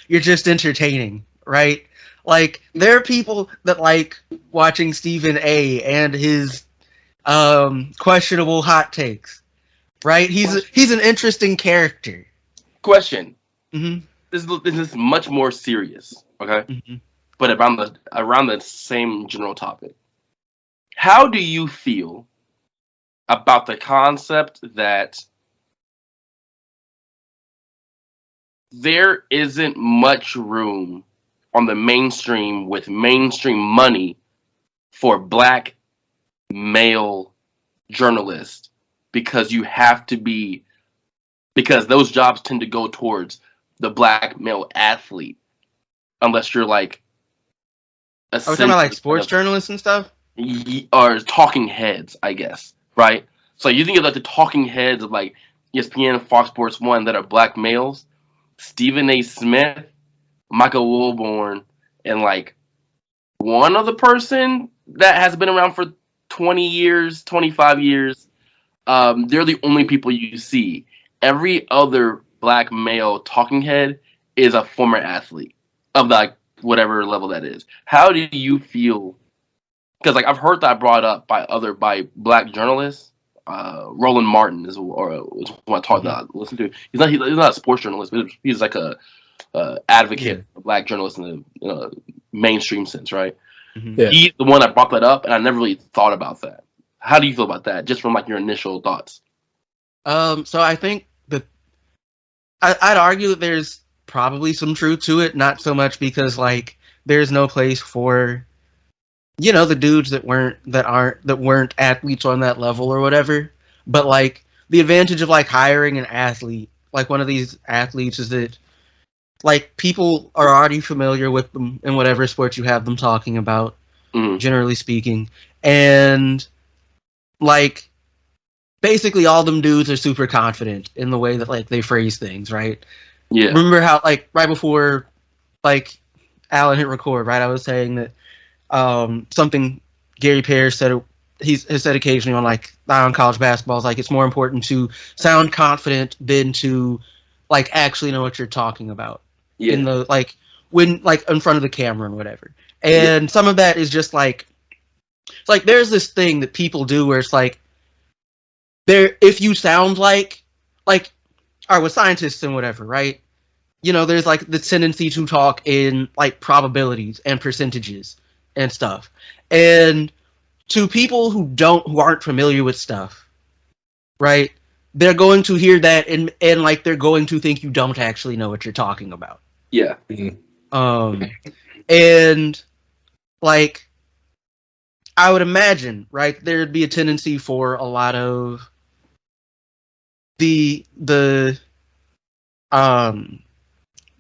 you're just entertaining, right? Like there are people that like watching Stephen A. and his questionable hot takes, right? He's an interesting character. Question. Hmm. This is much more serious, okay? Hmm. But around the same general topic. How do you feel about the concept that there isn't much room on the mainstream with mainstream money for black male journalists because you have to be because those jobs tend to go towards the black male athlete unless you're like Are we talking about like essentially kind sports of journalists and stuff? or talking heads, I guess, right? So you think of like the talking heads of like ESPN, Fox Sports One that are black males, Stephen A. Smith, Michael Wilborn, and like one other person that has been around for 20 years, 25 years. They're the only people you see. Every other black male talking head is a former athlete of like whatever level that is. How do you feel? Because like I've heard that brought up by black journalists. Roland Martin is who I talked Hmm. to listen to. He's not a sports journalist, but he's like a Yeah. advocate for black journalists in the mainstream sense, right? Hmm. Yeah. He's the one that brought that up, and I never really thought about that. How do you feel about that? Just from like your initial thoughts. So I think that I'd argue that there's probably some truth to it, not so much because like there's no place for the dudes that weren't athletes on that level or whatever. But like the advantage of like hiring an athlete, like one of these athletes, is that like people are already familiar with them in whatever sport you have them talking about, Mm, generally speaking, and like basically all them dudes are super confident in the way that like they phrase things, right? yeah, Remember how like right before like Alan hit record, right? I was saying that something Gary Pearce said has said occasionally on college basketball is like it's more important to sound confident than to like actually know what you're talking about in yeah, the like when like in front of the camera and whatever. yeah, And some of that is just like it's like there's this thing that people do where it's like there if you sound like all right with scientists and whatever, right? There's like the tendency to talk in like probabilities and percentages and stuff. And to people who aren't familiar with stuff, right? They're going to hear that and like they're going to think you don't actually know what you're talking about. yeah, Mhm. Um and like I would imagine, right, there'd be a tendency for a lot of the um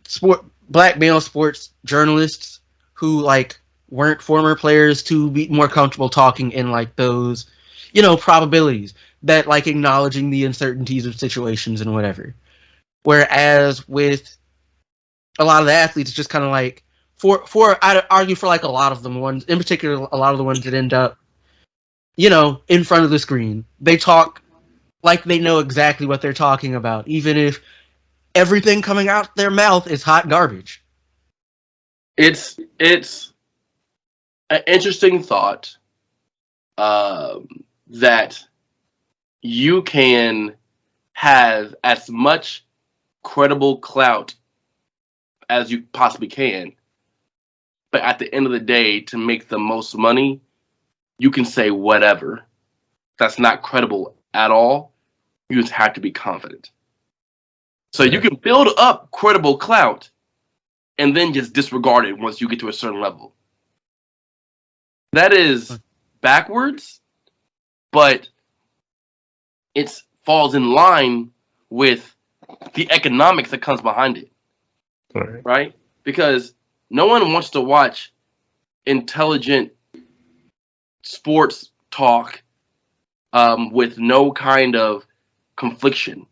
sport black male sports journalists who like weren't former players to be more comfortable talking in like those probabilities that like acknowledging the uncertainties of situations and whatever, whereas with a lot of the athletes it's just kind of like for I'd argue for like a lot of them ones in particular a lot of the ones that end up in front of the screen they talk like they know exactly what they're talking about even if everything coming out their mouth is hot garbage. it's an interesting thought that you can have as much credible clout as you possibly can, but at the end of the day, to make the most money, you can say whatever. That's not credible at all. You just have to be confident. So you Yeah. can build up credible clout and then just disregard it once you get to a certain level. That is backwards, but it falls in line with the economics that comes behind it, All right. right? Because no one wants to watch intelligent sports talk with no kind of confliction.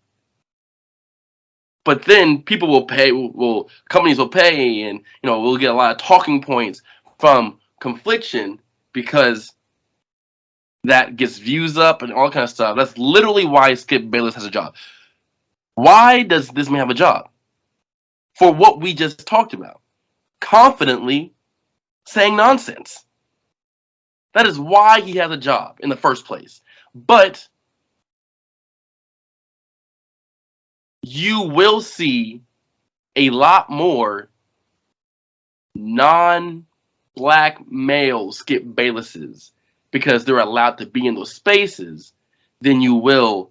But then people will pay, will companies will pay, and we'll get a lot of talking points from confliction because that gets views up and all kind of stuff. That's literally why Skip Bayless has a job. Why does this man have a job? for what we just talked about. Confidently saying nonsense. That is why he has a job in the first place. But you will see a lot more non-black male Skip Baylesses because they're allowed to be in those spaces than you will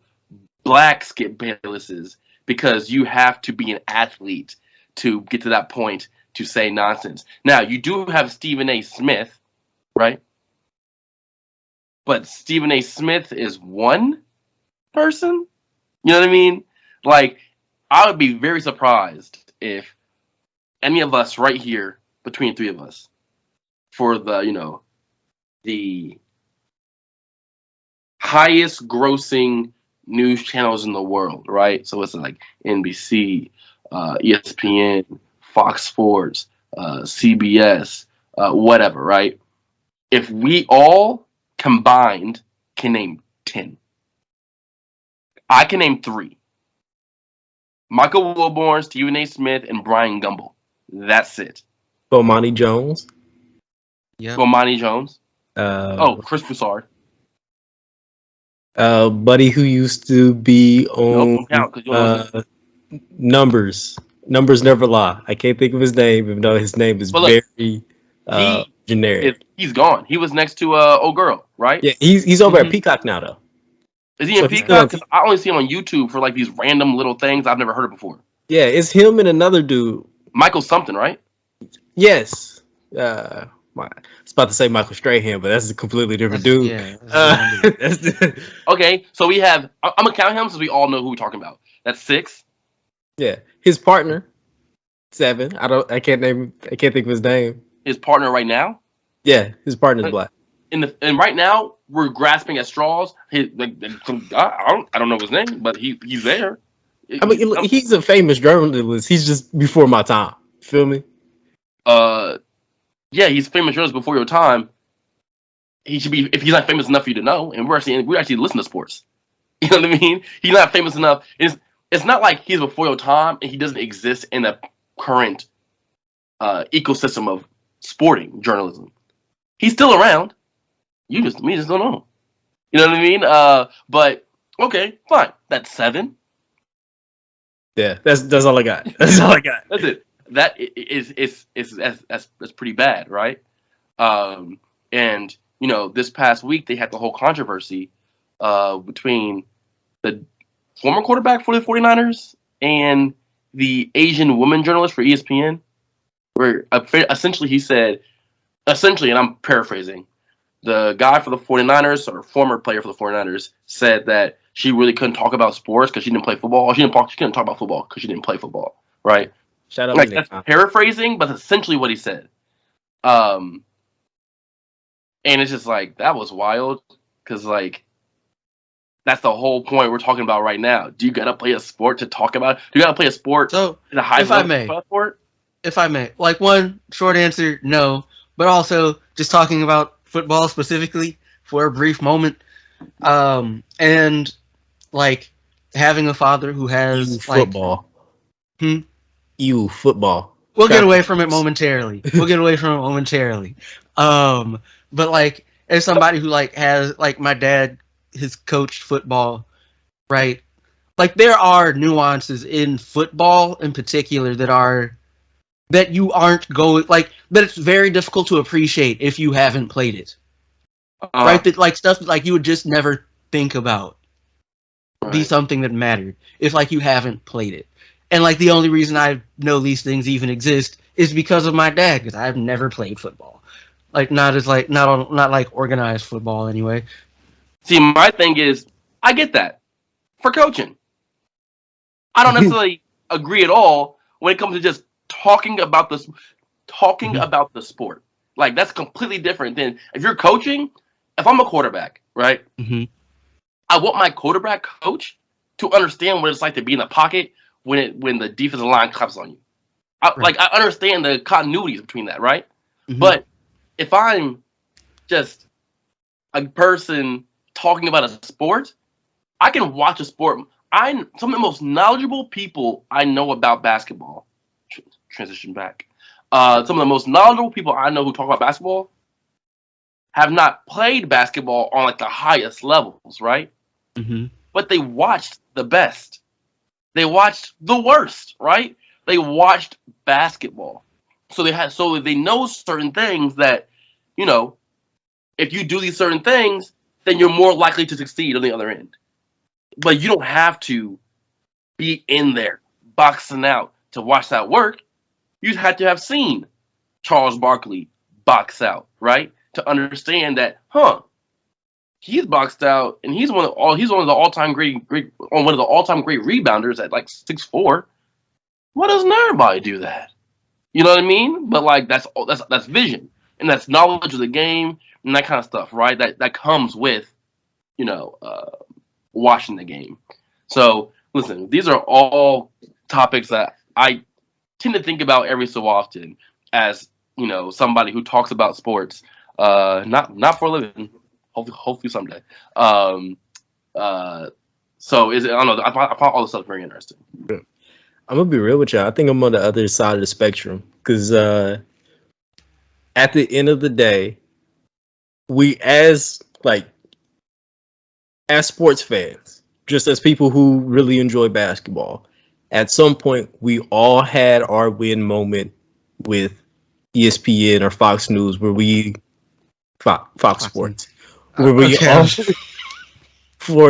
black Skip Baylesses because you have to be an athlete to get to that point to say nonsense. Now, you do have Stephen A. Smith, right? But Stephen A. Smith is one person? You know what I mean? Like, I would be very surprised if any of us right here, between three of us, for the highest grossing news channels in the world, right? So it's like NBC, ESPN, Fox Sports, CBS, whatever, right? If we all combined can name 10, I can name 3. Michael Wilborn, Stephen A. Smith, and Brian Gumble. That's it. Bomani Jones. Yeah. Bomani Jones. Uh, Chris Broussard. Buddy who used to be on Nope, don't count because you don't know. Numbers. Numbers never lie. I can't think of his name, even though his name is But look, very generic. He's gone. He was next to old girl, right? Yeah, he's over at Mhm. Peacock now though. Is he So in he's Peacock? still 'Cause I only see him on YouTube for like these random little things I've never heard of before. Yeah, it's him and another dude. Michael something, right? Yes. I was about to say Michael Strahan, but that's a completely different dude. Yeah. That's the, Okay, so we have. I'm gonna count him since we all know who we're talking about. That's 6. yeah. His partner, 7. I can't think of his name. His partner right now. Yeah, his partner's black. And right now we're grasping at straws. I don't know his name, but he's there. I mean, look, he's a famous journalist. He's just before my time. Feel me? Yeah, he's famous journalist before your time. He should be if he's not famous enough for you to know. And we actually listen to sports. You know what I mean? He's not famous enough. It's not like he's before your time and he doesn't exist in the current ecosystem of sporting journalism. He's still around. We just don't know. You know what I mean? But okay, fine. That's 7. Yeah, that's all I got. That's all I got. That's it. That is that's pretty bad, right? And this past week they had the whole controversy between the former quarterback for the 49ers and the Asian woman journalist for ESPN, where essentially he said, and I'm paraphrasing, the guy for the 49ers or former player for the 49ers said that she really couldn't talk about sports because she didn't play football. She couldn't talk about football because she didn't play football, right? Shout out Like to that's Nick. paraphrasing, but that's essentially what he said. And it's just like that was wild because like that's the whole point we're talking about right now. Do you gotta play a sport to talk about? Do you gotta play a sport So, in a high if I level may. sport? if I may, like one short answer, no, but also just talking about football specifically for a brief moment, and like having a father who has like Football. Hmm? Football. We'll get away from it momentarily. But like as somebody who like has like my dad has coached football, right? Like there are nuances in football in particular that you aren't going like that it's very difficult to appreciate if you haven't played it. Right? That like stuff that like you would just never think about be Right. something that mattered if like you haven't played it. And like the only reason I know these things even exist is because of my dad, because I've never played football. Like not like organized football anyway. See, my thing is, I get that for coaching. I don't necessarily agree at all when it comes to just talking about this, about the sport. Like that's completely different than if you're coaching. If I'm a quarterback, right? Mm-hmm. I want my quarterback coach to understand what it's like to be in the pocket when the defensive line claps on you. Like I understand the continuities between that, right? Mm-hmm. But if I'm just a person talking about a sport, I can watch a sport. Some of the most knowledgeable people I know about basketball transition back. Some of the most knowledgeable people I know who talk about basketball have not played basketball on like the highest levels, right? Mm-hmm. But they watched the best. They watched the worst, right? They watched basketball. So they know certain things that, you know, if you do these certain things, then you're more likely to succeed on the other end. But you don't have to be in there boxing out to watch that work. You have to have seen Charles Barkley box out, right? To understand that, he's boxed out and he's one of the all-time great one of the all-time great rebounders at like 6'4". Why doesn't everybody do that? You know what I mean? But like that's vision and that's knowledge of the game and that kind of stuff, right? That comes with, you know, watching the game. So listen, these are all topics that I tend to think about every so often as, you know, somebody who talks about sports, not for a living, hopefully someday. So I don't know. I found all this stuff very interesting. I'm gonna be real with you. I think I'm on the other side of the spectrum because at the end of the day, we as sports fans, just as people who really enjoy basketball, at some point we all had our win moment with ESPN or Fox News, where we Fox Sports, where we Okay. all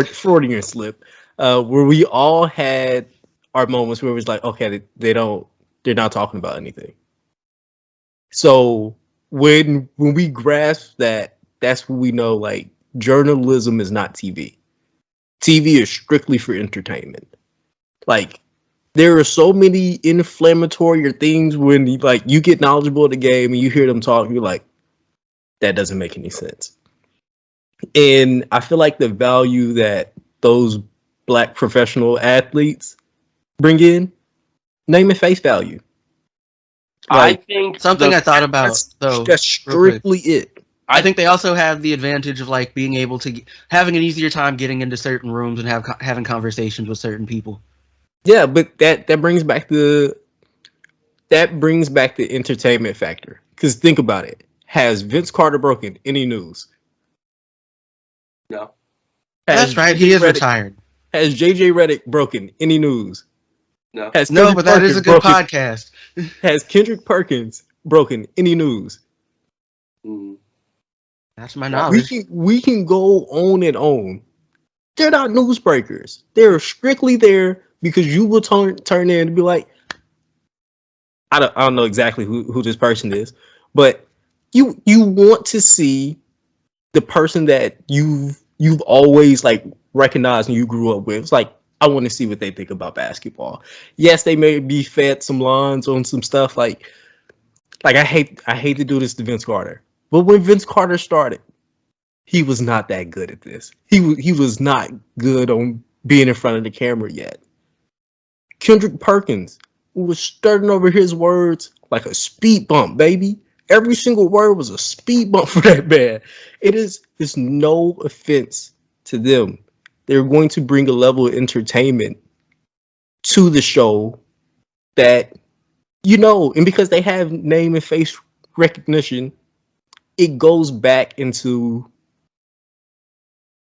Freudian slip, where we all had our moments where it was like, okay, they're not talking about anything. So when we grasp that, that's when we know like journalism is not TV. TV is strictly for entertainment. Like there are so many inflammatory things when you get knowledgeable of the game and you hear them talk, you're like, that doesn't make any sense. And I feel like the value that those black professional athletes bring in, name and face value. I think something I thought about though. That's strictly it. I think they also have the advantage of like being able to having an easier time getting into certain rooms and having conversations with certain people. Yeah, but that brings back the entertainment factor. Because think about it: has Vince Carter broken any news? No. That's right. He is retired. Has JJ Redick broken any news? No. But that is a good podcast. Has Kendrick Perkins broken any news? That's my knowledge. We can go on and on. They're not newsbreakers. They're strictly there because you will turn in and be like, I don't know exactly who this person is, but you want to see the person that you've always like recognized and you grew up with. It's like, I want to see what they think about basketball. Yes, they may be fed some lines on some stuff like I hate to do this to Vince Carter. But when Vince Carter started, he was not that good at this. He was not good on being in front of the camera yet. Kendrick Perkins was starting over his words like a speed bump, baby. Every single word was a speed bump for that man. It's no offense to them. They're going to bring a level of entertainment to the show that, and because they have name and face recognition, it goes back into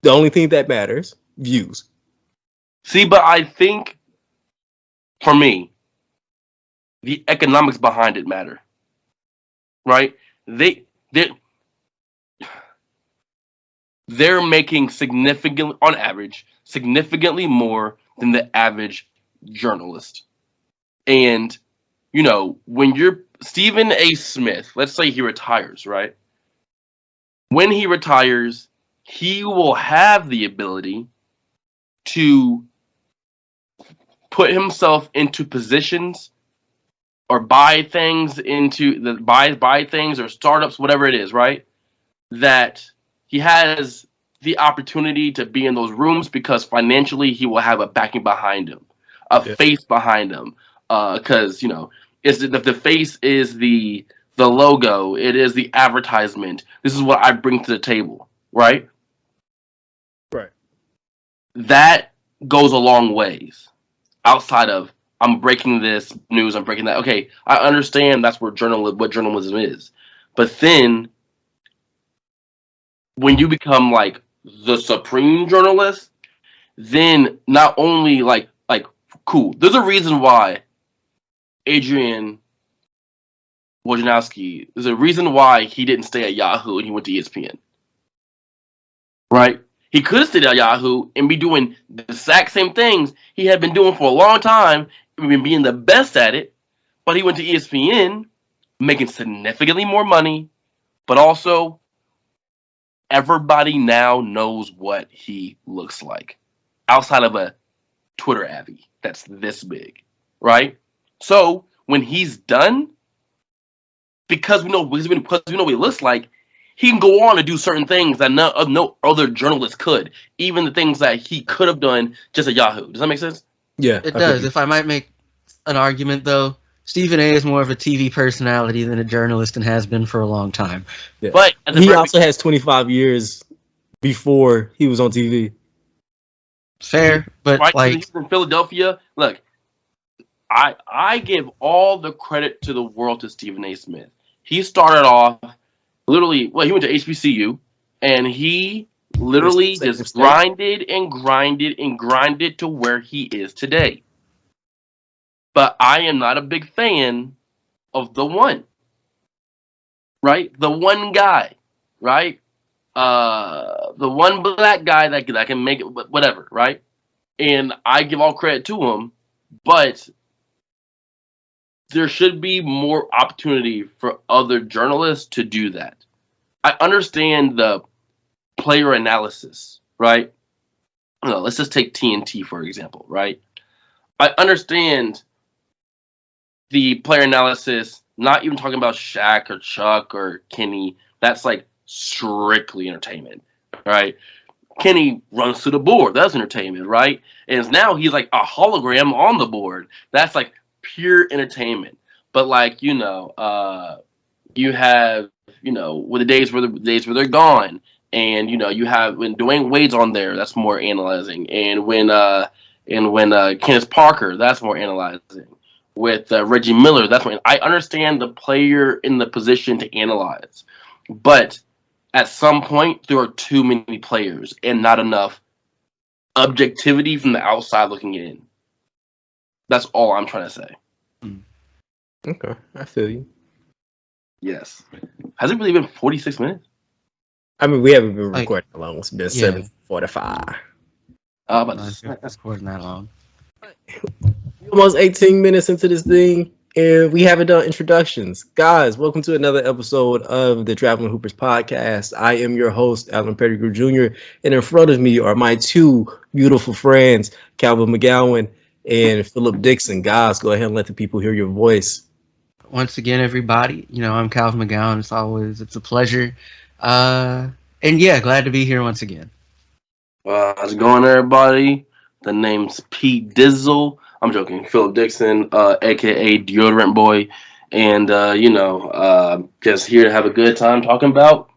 the only thing that matters, views. See, but I think, for me, the economics behind it matter. Right? They're making on average, significantly more than the average journalist. And, when you're Stephen A. Smith, let's say he retires, right? When he retires, he will have the ability to put himself into positions or buy things buy things or startups, whatever it is, right? That he has the opportunity to be in those rooms because financially he will have a backing behind him, face behind him. Because the face is the logo, it is the advertisement. This is what I bring to the table, right? Right. That goes a long ways outside of I'm breaking this news. I'm breaking that. Okay, I understand that's what journalism is, but then when you become like the supreme journalist, then not only like cool. There's a reason why Adrian Wojnarowski. There's a reason why he didn't stay at Yahoo and he went to ESPN. Right? He could have stayed at Yahoo and be doing the exact same things he had been doing for a long time, and being the best at it. But he went to ESPN, making significantly more money, but also everybody now knows what he looks like outside of a Twitter avi that's this big, right? So when he's done, because we know what he looks like, he can go on and do certain things that no other journalist could, even the things that he could have done just at Yahoo. Does that make sense? Yeah, It does. If I might make an argument, though, Stephen A. is more of a TV personality than a journalist and has been for a long time. Yeah. But he also has 25 years before he was on TV. Fair, but right, like he's in Philadelphia. Look, I give all the credit to the world to Stephen A. Smith. He started off literally. Well, he went to HBCU, and he literally just grinded and grinded and grinded to where he is today. But I am not a big fan of the one. Right? The one guy. Right? The one black guy that can make it, whatever, right? And I give all credit to him, but there should be more opportunity for other journalists to do that. I understand the player analysis, right? No, let's just take TNT, for example, right? I understand the player analysis, not even talking about Shaq or Chuck or Kenny. That's like strictly entertainment, right? Kenny runs to the board. That's entertainment, right? And now he's like a hologram on the board. That's like pure entertainment. But like, you have, with the days where they're gone, and you have when Dwayne Wade's on there, that's more analyzing. And when Kenneth Parker, that's more analyzing. With Reggie Miller, that's more. I understand the player in the position to analyze, but at some point, there are too many players and not enough objectivity from the outside looking in. That's all I'm trying to say. Okay, I feel you. Yes. Has it really been 46 minutes? I mean, we haven't been recording that long. It's been 7:45. But that's recording that long. Almost 18 minutes into this thing, and we haven't done introductions. Guys, welcome to another episode of the Traveling Hoopers podcast. I am your host, Alan Pettigrew Jr., and in front of me are my two beautiful friends, Calvin McGowan and Philip Dixon. Guys, go ahead and let the people hear your voice. Once again, everybody, I'm Calvin McGowan. It's a pleasure. And yeah, glad to be here once again. How's it going, everybody? The name's Pete Dizzle. I'm joking. Philip Dixon, a.k.a. Deodorant Boy. And, just here to have a good time talking about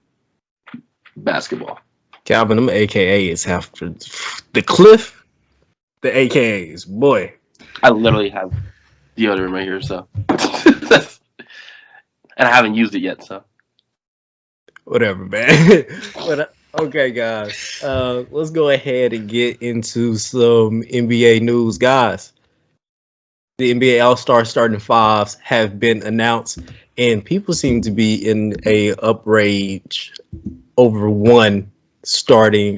basketball. Calvin, them AKAs have the cliff, the AKAs. Boy. I literally have deodorant right here, so. And I haven't used it yet, so. Whatever, man. Okay, guys. Let's go ahead and get into some NBA news, guys. The NBA All-Star starting fives have been announced, and people seem to be in a outrage over one starting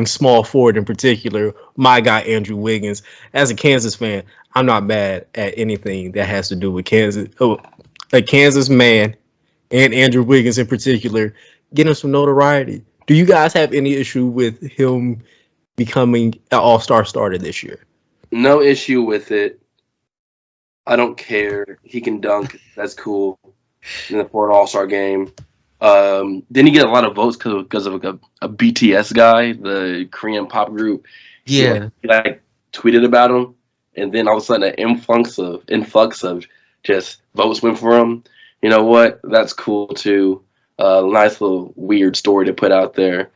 small forward in particular. My guy Andrew Wiggins. As a Kansas fan, I'm not mad at anything that has to do with Kansas. A Kansas man and Andrew Wiggins in particular getting some notoriety. Do you guys have any issue with him becoming an All-Star starter this year? No issue with it. I don't care. He can dunk. That's cool. For an All-Star game. Didn't he get a lot of votes because of a BTS guy, the Korean pop group? Yeah. He tweeted about him, and then all of a sudden an influx of just votes went for him. You know what? That's cool too. Nice little weird story to put out there.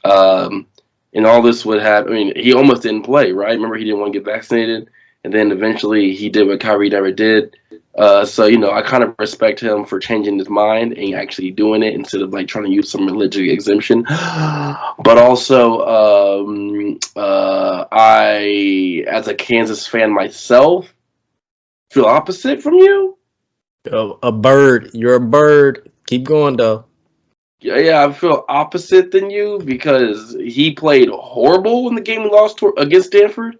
And all this would happen. I mean, he almost didn't play, right? Remember, he didn't want to get vaccinated, and then eventually he did what Kyrie never did. So I kind of respect him for changing his mind and actually doing it instead of like trying to use some religious exemption. But also, I, as a Kansas fan myself, feel opposite from you. A bird. You're a bird. Keep going though. Yeah, I feel opposite than you because he played horrible in the game we lost against Stanford,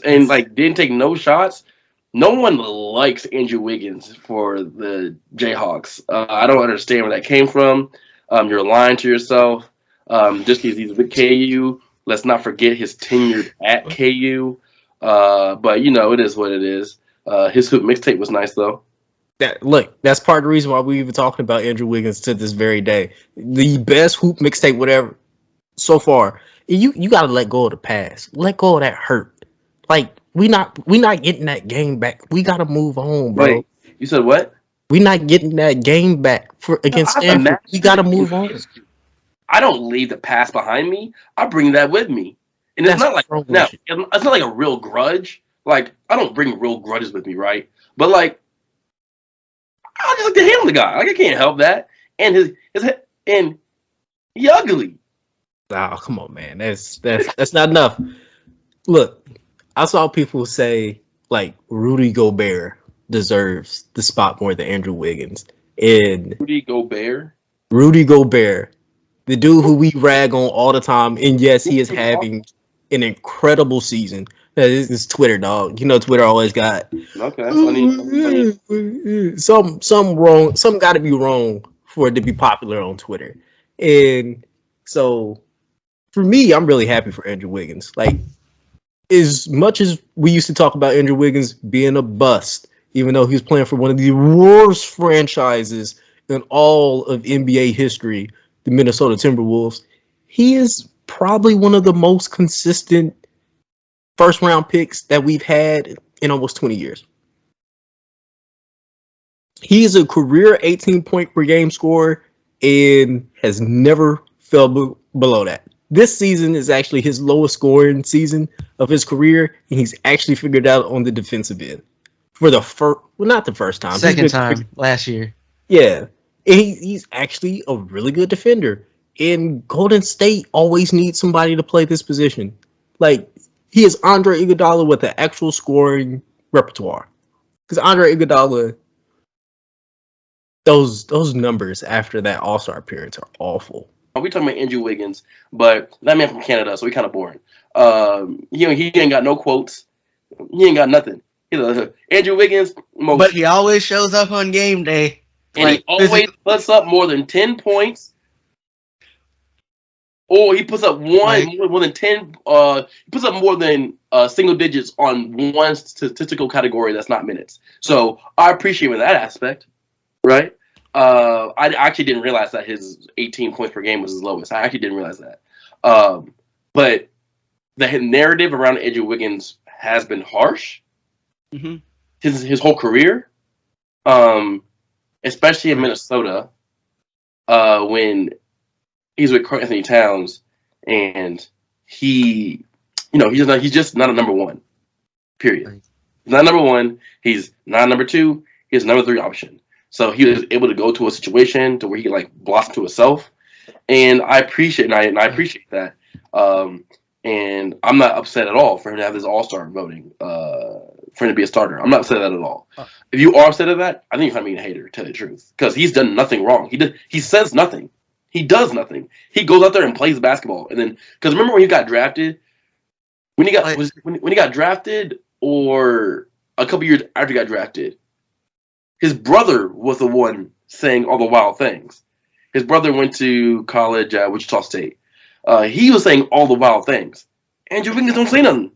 and like didn't take no shots. No one likes Andrew Wiggins for the Jayhawks. I don't understand where that came from. You're lying to yourself. Just because he's with KU, let's not forget his tenure at KU. But it is what it is. His hoop mixtape was nice though. That's part of the reason why we even talking about Andrew Wiggins to this very day. The best hoop mixtape, whatever, so far. You gotta let go of the past. Let go of that hurt. Like we not getting that game back. We gotta move on, bro. Wait, you said what? We not getting that game back against Stanford. We gotta move on. I don't leave the past behind me. I bring that with me, and it's not like it's not like a real grudge. Like I don't bring real grudges with me, right? But like. I just like to handle the guy. Like I can't help that. And and he ugly. Oh, come on, man. That's not enough. Look, I saw people say like Rudy Gobert deserves the spot more than Andrew Wiggins. And Rudy Gobert, the dude who we rag on all the time, and yes, he is having an incredible season. This is Twitter, dog. Twitter always got funny. Some wrong. Some got to be wrong for it to be popular on Twitter. And so, for me, I'm really happy for Andrew Wiggins. Like, as much as we used to talk about Andrew Wiggins being a bust, even though he was playing for one of the worst franchises in all of NBA history, the Minnesota Timberwolves, he is probably one of the most consistent first round picks that we've had in almost 20 years. He is a career 18-point per game scorer and has never fell below that. This season is actually his lowest scoring season of his career, and he's actually figured out on the defensive end for the first, well, not the first time, second time last year. Yeah, and he's actually a really good defender. And Golden State always needs somebody to play this position. Like, he is Andre Iguodala with an actual scoring repertoire. Because Andre Iguodala, those numbers after that All-Star appearance are awful. We talking about Andrew Wiggins, but that man from Canada, so he kind of boring. He ain't got no quotes. He ain't got nothing. Andrew Wiggins, but he always shows up on game day, and he always puts up more than 10 points. Or he puts up more than 10. He puts up more than single digits on one statistical category that's not minutes. So I appreciate that aspect, right? I actually didn't realize that his 18 points per game was his lowest. I actually didn't realize that. But the narrative around Andrew Wiggins has been harsh. Mm-hmm. His whole career, especially in Minnesota, when he's with Karl Anthony Towns, and he's just not a number one. Period. Right. He's not number one. He's not number two. He's number three option. So he was able to go to a situation to where he could like blossom to himself, and I appreciate that. And I'm not upset at all for him to have this All-Star voting, for him to be a starter. I'm not upset at that at all. If you are upset at that, I think you're kind of being a hater, to tell you the truth, because he's done nothing wrong. He says nothing. He does nothing. He goes out there and plays basketball, and then because remember when he got drafted, when he got drafted, or a couple years after he got drafted, his brother was the one saying all the wild things. His brother went to college at Wichita State. He was saying all the wild things. Andrew Wiggins don't say nothing.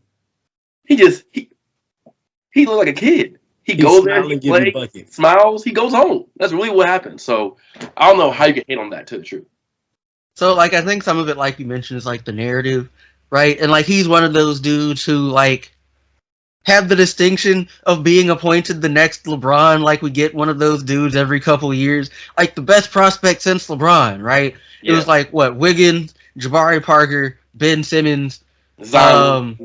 He looked like a kid. He goes there, he plays, smiles, he goes home. That's really what happened. So I don't know how you can hate on that, to tell the truth. So like I think some of it, like you mentioned, is like the narrative, right? And like he's one of those dudes who like have the distinction of being appointed the next LeBron. Like we get one of those dudes every couple of years, like the best prospect since LeBron, right? Yeah. It was like Wiggins, Jabari Parker, Ben Simmons, Zion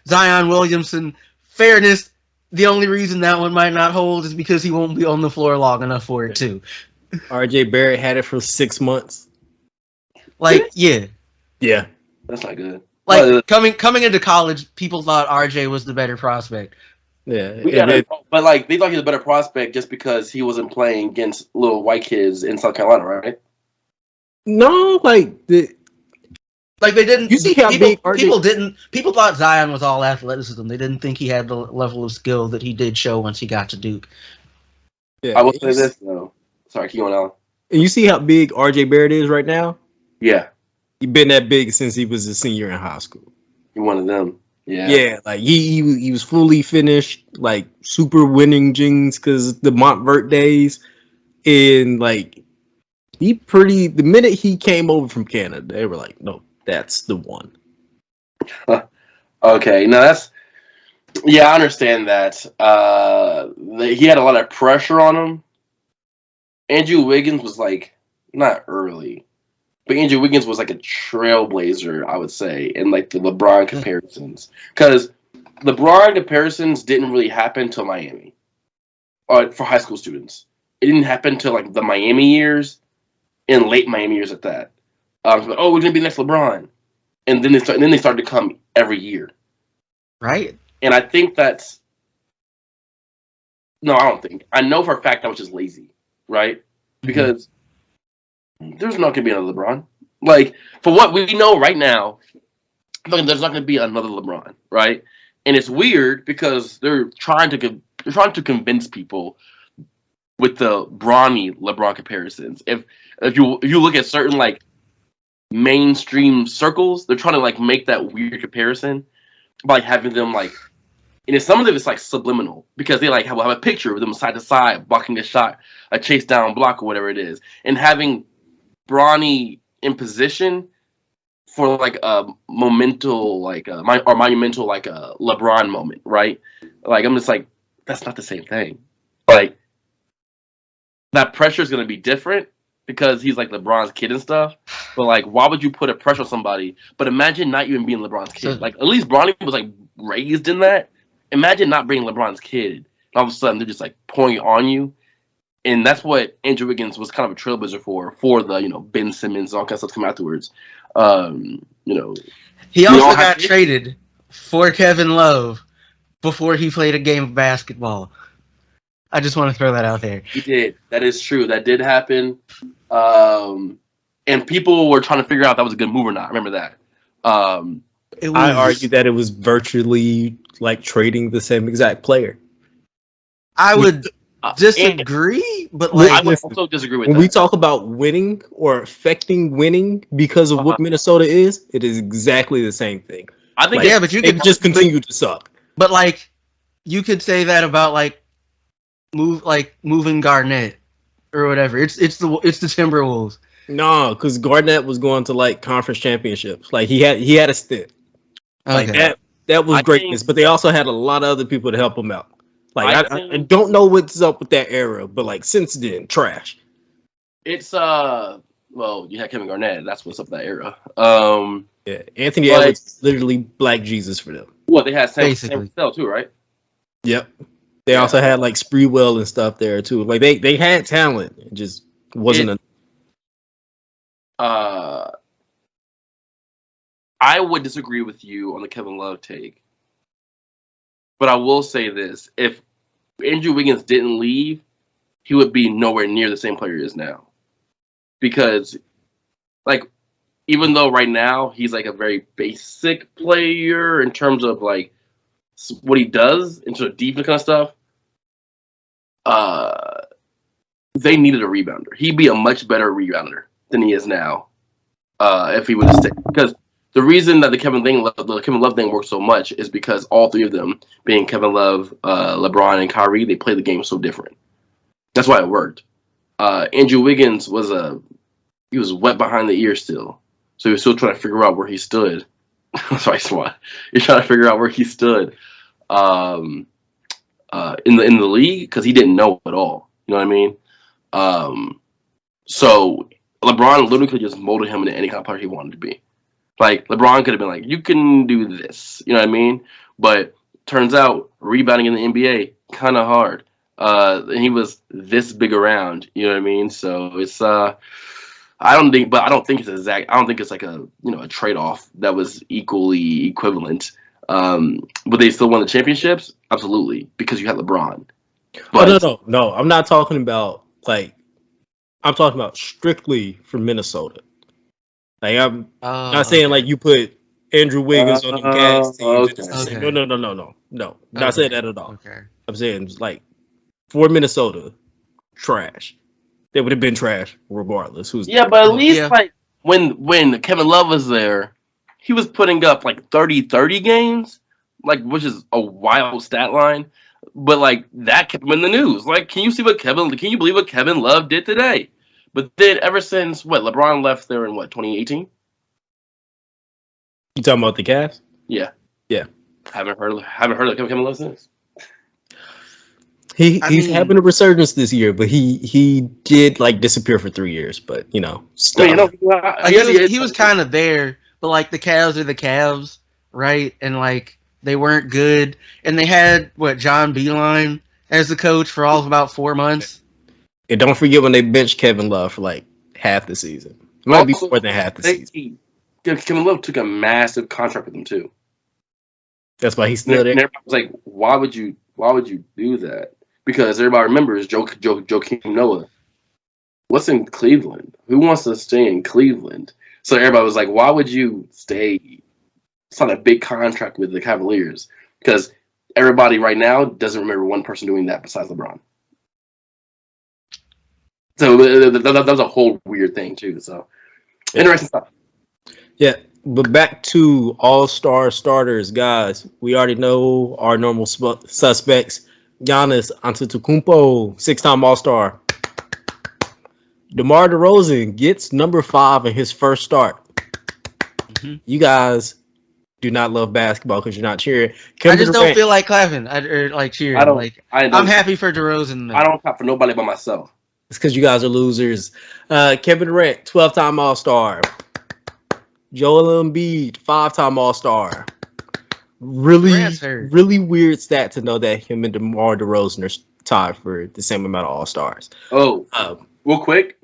Williamson, fairness, the only reason that one might not hold is because he won't be on the floor long enough for it too. RJ Barrett had it for 6 months. Like, yeah. Yeah. That's not good. Like coming into college, people thought RJ was the better prospect. Yeah. But like they thought he was a better prospect just because he wasn't playing against little white kids in South Carolina, right? No, Like they didn't. You see how big RJ... People thought Zion was all athleticism. They didn't think he had the level of skill that he did show once he got to Duke. Yeah, I will say this though. Sorry, keep going, Alan. And you see how big RJ Barrett is right now? Yeah. He's been that big since he was a senior in high school. He one of them. Yeah. Yeah, like he was fully finished, like super winning jeans because the Montvert days, and like the minute he came over from Canada, they were like, no, that's the one. Okay, no, I understand that. He had a lot of pressure on him. Andrew Wiggins was like not early, but Andrew Wiggins was like a trailblazer, I would say, in like the LeBron comparisons. Because LeBron comparisons didn't really happen till Miami, or for high school students. It didn't happen till like the Miami years, and late Miami years at that. We're gonna be the next LeBron, and then they started to come every year, right? And I think that's no, I don't think. I know for a fact that was just lazy, right? Because there's not gonna be another LeBron. Like for what we know right now, there's not gonna be another LeBron, right? And it's weird because they're trying to convince people with the brawny LeBron comparisons. If you look at certain like mainstream circles, they're trying to like make that weird comparison by having them like, and some of them it's like subliminal because they like have a picture of them side to side blocking a shot, a chase down block or whatever it is, and having Bronny in position for like a monumental like a LeBron moment, right? Like I'm just like that's not the same thing. Like that pressure is going to be different because he's like LeBron's kid and stuff. But like, why would you put a pressure on somebody? But imagine not even being LeBron's kid. Like at least Bronny was like raised in that. Imagine not being LeBron's kid. And all of a sudden they're just like pouring it on you. And that's what Andrew Wiggins was kind of a trailblazer for the Ben Simmons, all kinds of stuff come afterwards. He also got traded for Kevin Love before he played a game of basketball. I just want to throw that out there. He did. That is true. That did happen. And people were trying to figure out if that was a good move or not. I remember that. I argue that it was virtually like trading the same exact player. I would disagree, but like I would also disagree with when that. we talk about winning or affecting winning because of what Minnesota is, it is exactly the same thing. I think but you could just continue to suck. But like you could say that about like moving Garnett or whatever. It's the Timberwolves. No, because Garnett was going to like conference championships. Like he had a stint. Okay. Like that was greatness, but they also had a lot of other people to help him out. Like I don't know what's up with that era, but like since then, trash. It's well, you had Kevin Garnett. That's what's up with that era. Yeah, Anthony Edwards literally Black Jesus for them. Well, they had Sam Cassell too, right? Yep. They also had like Spreewell and stuff there too. Like they had talent, it just wasn't I would disagree with you on the Kevin Love take. But I will say this. If Andrew Wiggins didn't leave, he would be nowhere near the same player he is now. Because, like, even though right now he's, like, a very basic player in terms of, like, what he does, in terms of defense kind of stuff, they needed a rebounder. He'd be a much better rebounder than he is now if he would have stayed. Because the reason that the Kevin Love thing works so much is because all three of them, being Kevin Love, LeBron, and Kyrie, they play the game so different. That's why it worked. Andrew Wiggins was wet behind the ears still, so he was still trying to figure out where he stood. Sorry, SWAT. He's trying to figure out where he stood in the league because he didn't know at all. You know what I mean? So LeBron literally could just molded him into any kind of player he wanted to be. Like, LeBron could have been like, you can do this. You know what I mean? But turns out rebounding in the NBA kind of hard. He was this big around. You know what I mean? So it's I don't think, but I don't think it's exact. I don't think it's like a trade off that was equally equivalent. But they still won the championships, absolutely, because you had LeBron. But No. I'm not talking about I'm talking about strictly for Minnesota. Like I'm not saying like you put Andrew Wiggins on the gas teams. okay. No. Not saying that at all. Okay. I'm saying like for Minnesota, trash. They would have been trash regardless. Yeah, but at least like when Kevin Love was there, he was putting up like 30-30 games, like which is a wild stat line. But like that kept him in the news. Like, can you believe what Kevin Love did today? But then ever since LeBron left there in 2018? You talking about the Cavs? Yeah. Yeah. Haven't heard of Kevin Love since. He's having a resurgence this year, but he did like disappear for 3 years. But still. He was kind of there, but like the Cavs are the Cavs, right? And like they weren't good, and they had John Beilein as the coach for all of about 4 months. And don't forget when they benched Kevin Love for like half the season. It might be more than half the season. Kevin Love took a massive contract with them too. That's why he's still there. And everybody was like, why would you do that? Because everybody remembers Joakim Noah. What's in Cleveland? Who wants to stay in Cleveland? So everybody was like, why would you stay? Sign a big contract with the Cavaliers? Because everybody right now doesn't remember one person doing that besides LeBron. So that was a whole weird thing too. So interesting stuff. Yeah, but back to all-star starters, guys. We already know our normal suspects. Giannis Antetokounmpo, 6-time All-Star. DeMar DeRozan gets number 5 in his first start. Mm-hmm. You guys do not love basketball because you're not cheering. I just don't feel like clapping or like cheering. I'm happy for DeRozan, though. I don't clap for nobody but myself. It's because you guys are losers. Kevin Durant, 12-time All-Star. Joel Embiid, 5-time All-Star. Really weird stat to know that him and DeMar DeRozan are tied for the same amount of All-Stars. Oh, real quick,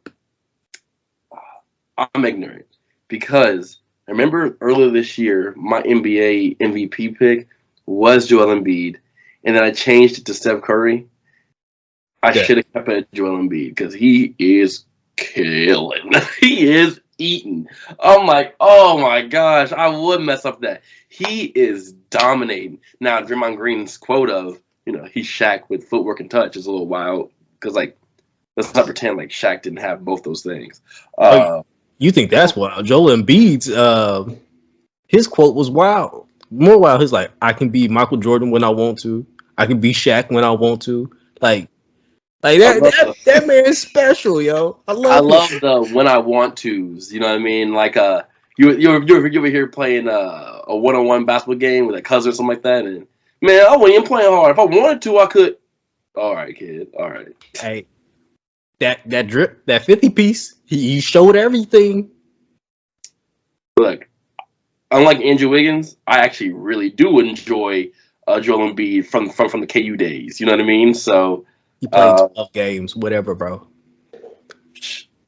I'm ignorant because I remember earlier this year my NBA MVP pick was Joel Embiid, and then I changed it to Steph Curry. I should have kept it at Joel Embiid because he is killing. He is eating. I'm like, oh my gosh, I would mess up that. He is dominating. Now, Draymond Green's quote of, he's Shaq with footwork and touch is a little wild because, let's not pretend like Shaq didn't have both those things. You think that's wild? Joel Embiid's his quote was wild. More wild. He's like, I can be Michael Jordan when I want to. I can be Shaq when I want to. Like that man is special, yo. I love the when I want tos. You know what I mean? Like you over here playing a one-on-one basketball game with a cousin or something like that, and man, I wasn't even playing hard. If I wanted to, I could. All right, kid. All right. Hey, that drip, that 50 piece, he showed everything. Look, unlike Andrew Wiggins, I actually really do enjoy Joel Embiid from the KU days. You know what I mean? So. He played 12 games, whatever, bro.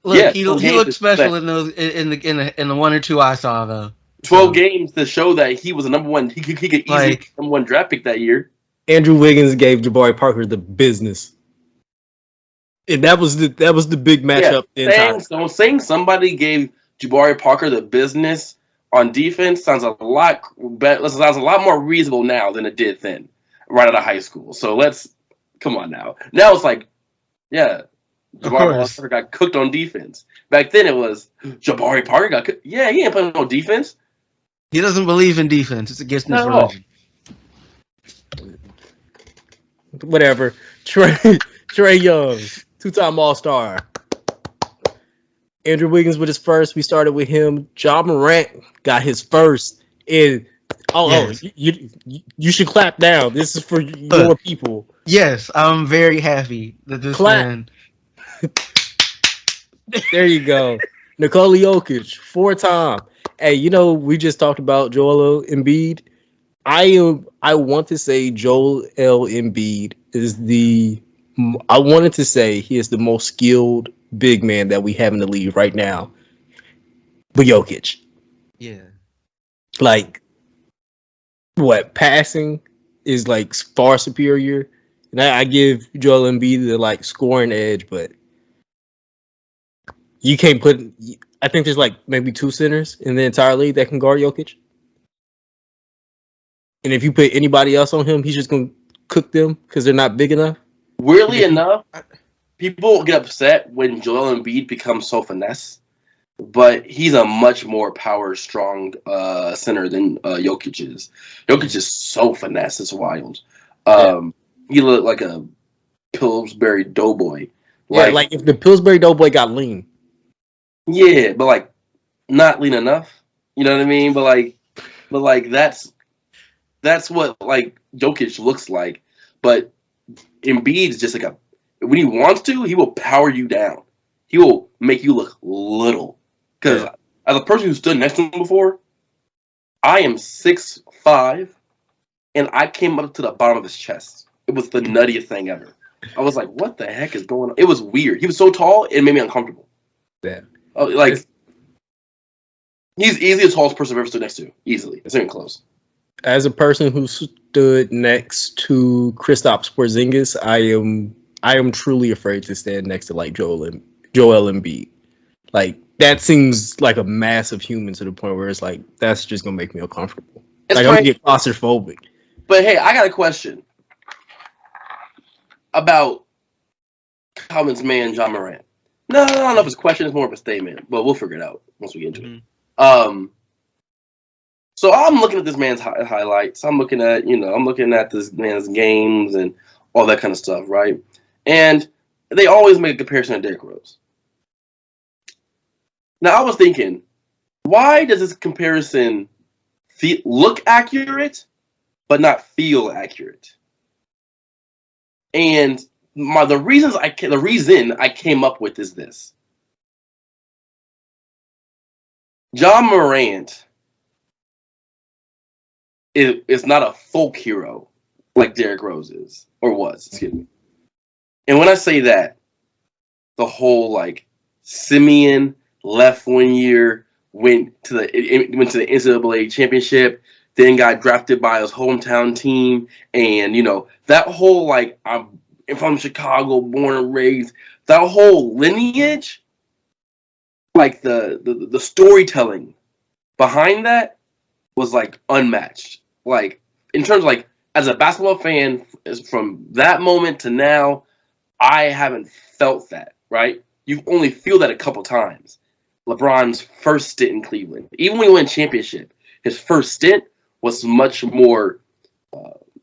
Look, he looked special in those in the 1 or 2 I saw though. 12 games to show that he was a number one. He could easily be number 1 draft pick that year. Andrew Wiggins gave Jabari Parker the business, and that was the big matchup. Saying somebody gave Jabari Parker the business on defense sounds a lot better. Sounds a lot more reasonable now than it did then, right out of high school. So let's. Come on now. Now it's like, yeah, Jabari Parker got cooked on defense. Back then it was Jabari Parker got cooked. Yeah, he ain't playing no defense. He doesn't believe in defense. It's against his religion. Whatever. Trey Young, 2-time All-Star. Andrew Wiggins with his first. We started with him. Ja Morant got his first. You should clap down. This is for your people. Yes, I'm very happy that this man. There you go. Nikola Jokic, 4-time. Hey, we just talked about Joel Embiid. I want to say Joel L. Embiid is the. I wanted to say he is the most skilled big man that we have in the league right now. But Jokic, Yeah. like what passing is like far superior. And I give Joel Embiid the like scoring edge, but you can't put. I think there's like maybe two centers in the entire league that can guard Jokic. And if you put anybody else on him, he's just gonna cook them because they're not big enough. Weirdly enough, people get upset when Joel Embiid becomes so finesse, but he's a much more power strong center than Jokic is. Jokic is so finesse, it's wild. He looked like a Pillsbury Doughboy. Like if the Pillsbury Doughboy got lean. Yeah, but like not lean enough. You know what I mean? But like that's what like Jokic looks like. But Embiid is just like a when he wants to, he will power you down. He will make you look little. Because as a person who stood next to him before, I am 6'5", and I came up to the bottom of his chest. It was the nuttiest thing ever. I was like, what the heck is going on? It was weird. He was so tall, it made me uncomfortable. Yeah. Like, he's easily the tallest person I've ever stood next to. Easily. It's not even close. As a person who stood next to Kristaps Porzingis, I am truly afraid to stand next to like Joel Embiid. Like that seems like a massive human to the point where it's like that's just gonna make me uncomfortable. It's like I'm gonna get claustrophobic. But hey, I got a question about Calvin's man, John Morant. No, I don't know if it's a question. It's more of a statement, but we'll figure it out once we get into it. So I'm looking at this man's highlights. I'm looking at this man's games and all that kind of stuff, right? And they always make a comparison to Derrick Rose. Now I was thinking, why does this comparison look accurate, but not feel accurate? And the reason I came up with is this: John Morant is not a folk hero like Derrick Rose is or was. Excuse me. And when I say that, the whole like Simeon left 1 year, went to the NCAA championship, then got drafted by his hometown team, and that whole like I'm from Chicago, born and raised, that whole lineage, like the storytelling behind that was like unmatched. Like in terms of like as a basketball fan, from that moment to now, I haven't felt that. Right? You only feel that a couple times. LeBron's first stint in Cleveland, even when he won a championship, his first stint was much more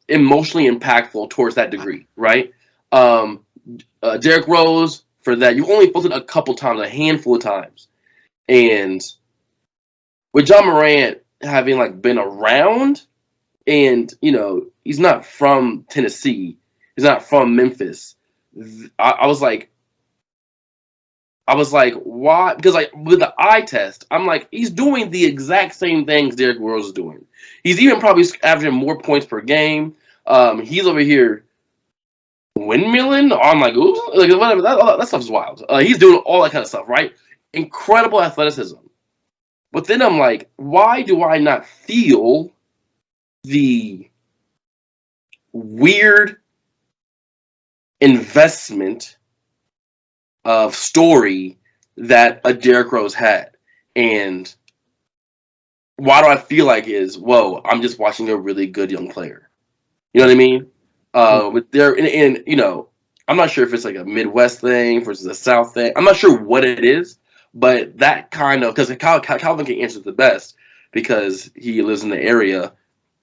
emotionally impactful towards that degree, right? Derrick Rose, for that, you only felt it a couple times, a handful of times. And with John Morant having like been around, and he's not from Tennessee, he's not from Memphis. I was like, why? Because like with the eye test, I'm like, he's doing the exact same things Derrick Rose is doing. He's even probably averaging more points per game. He's over here windmilling. I'm like, ooh, like whatever. That stuff's wild. He's doing all that kind of stuff, right? Incredible athleticism. But then I'm like, why do I not feel the weird investment of story that a Derrick Rose had? And why do I feel like whoa, I'm just watching a really good young player. You know what I mean? With their and I'm not sure if it's like a Midwest thing versus a South thing. I'm not sure what it is, but that kind of, because Calvin can answer the best because he lives in the area.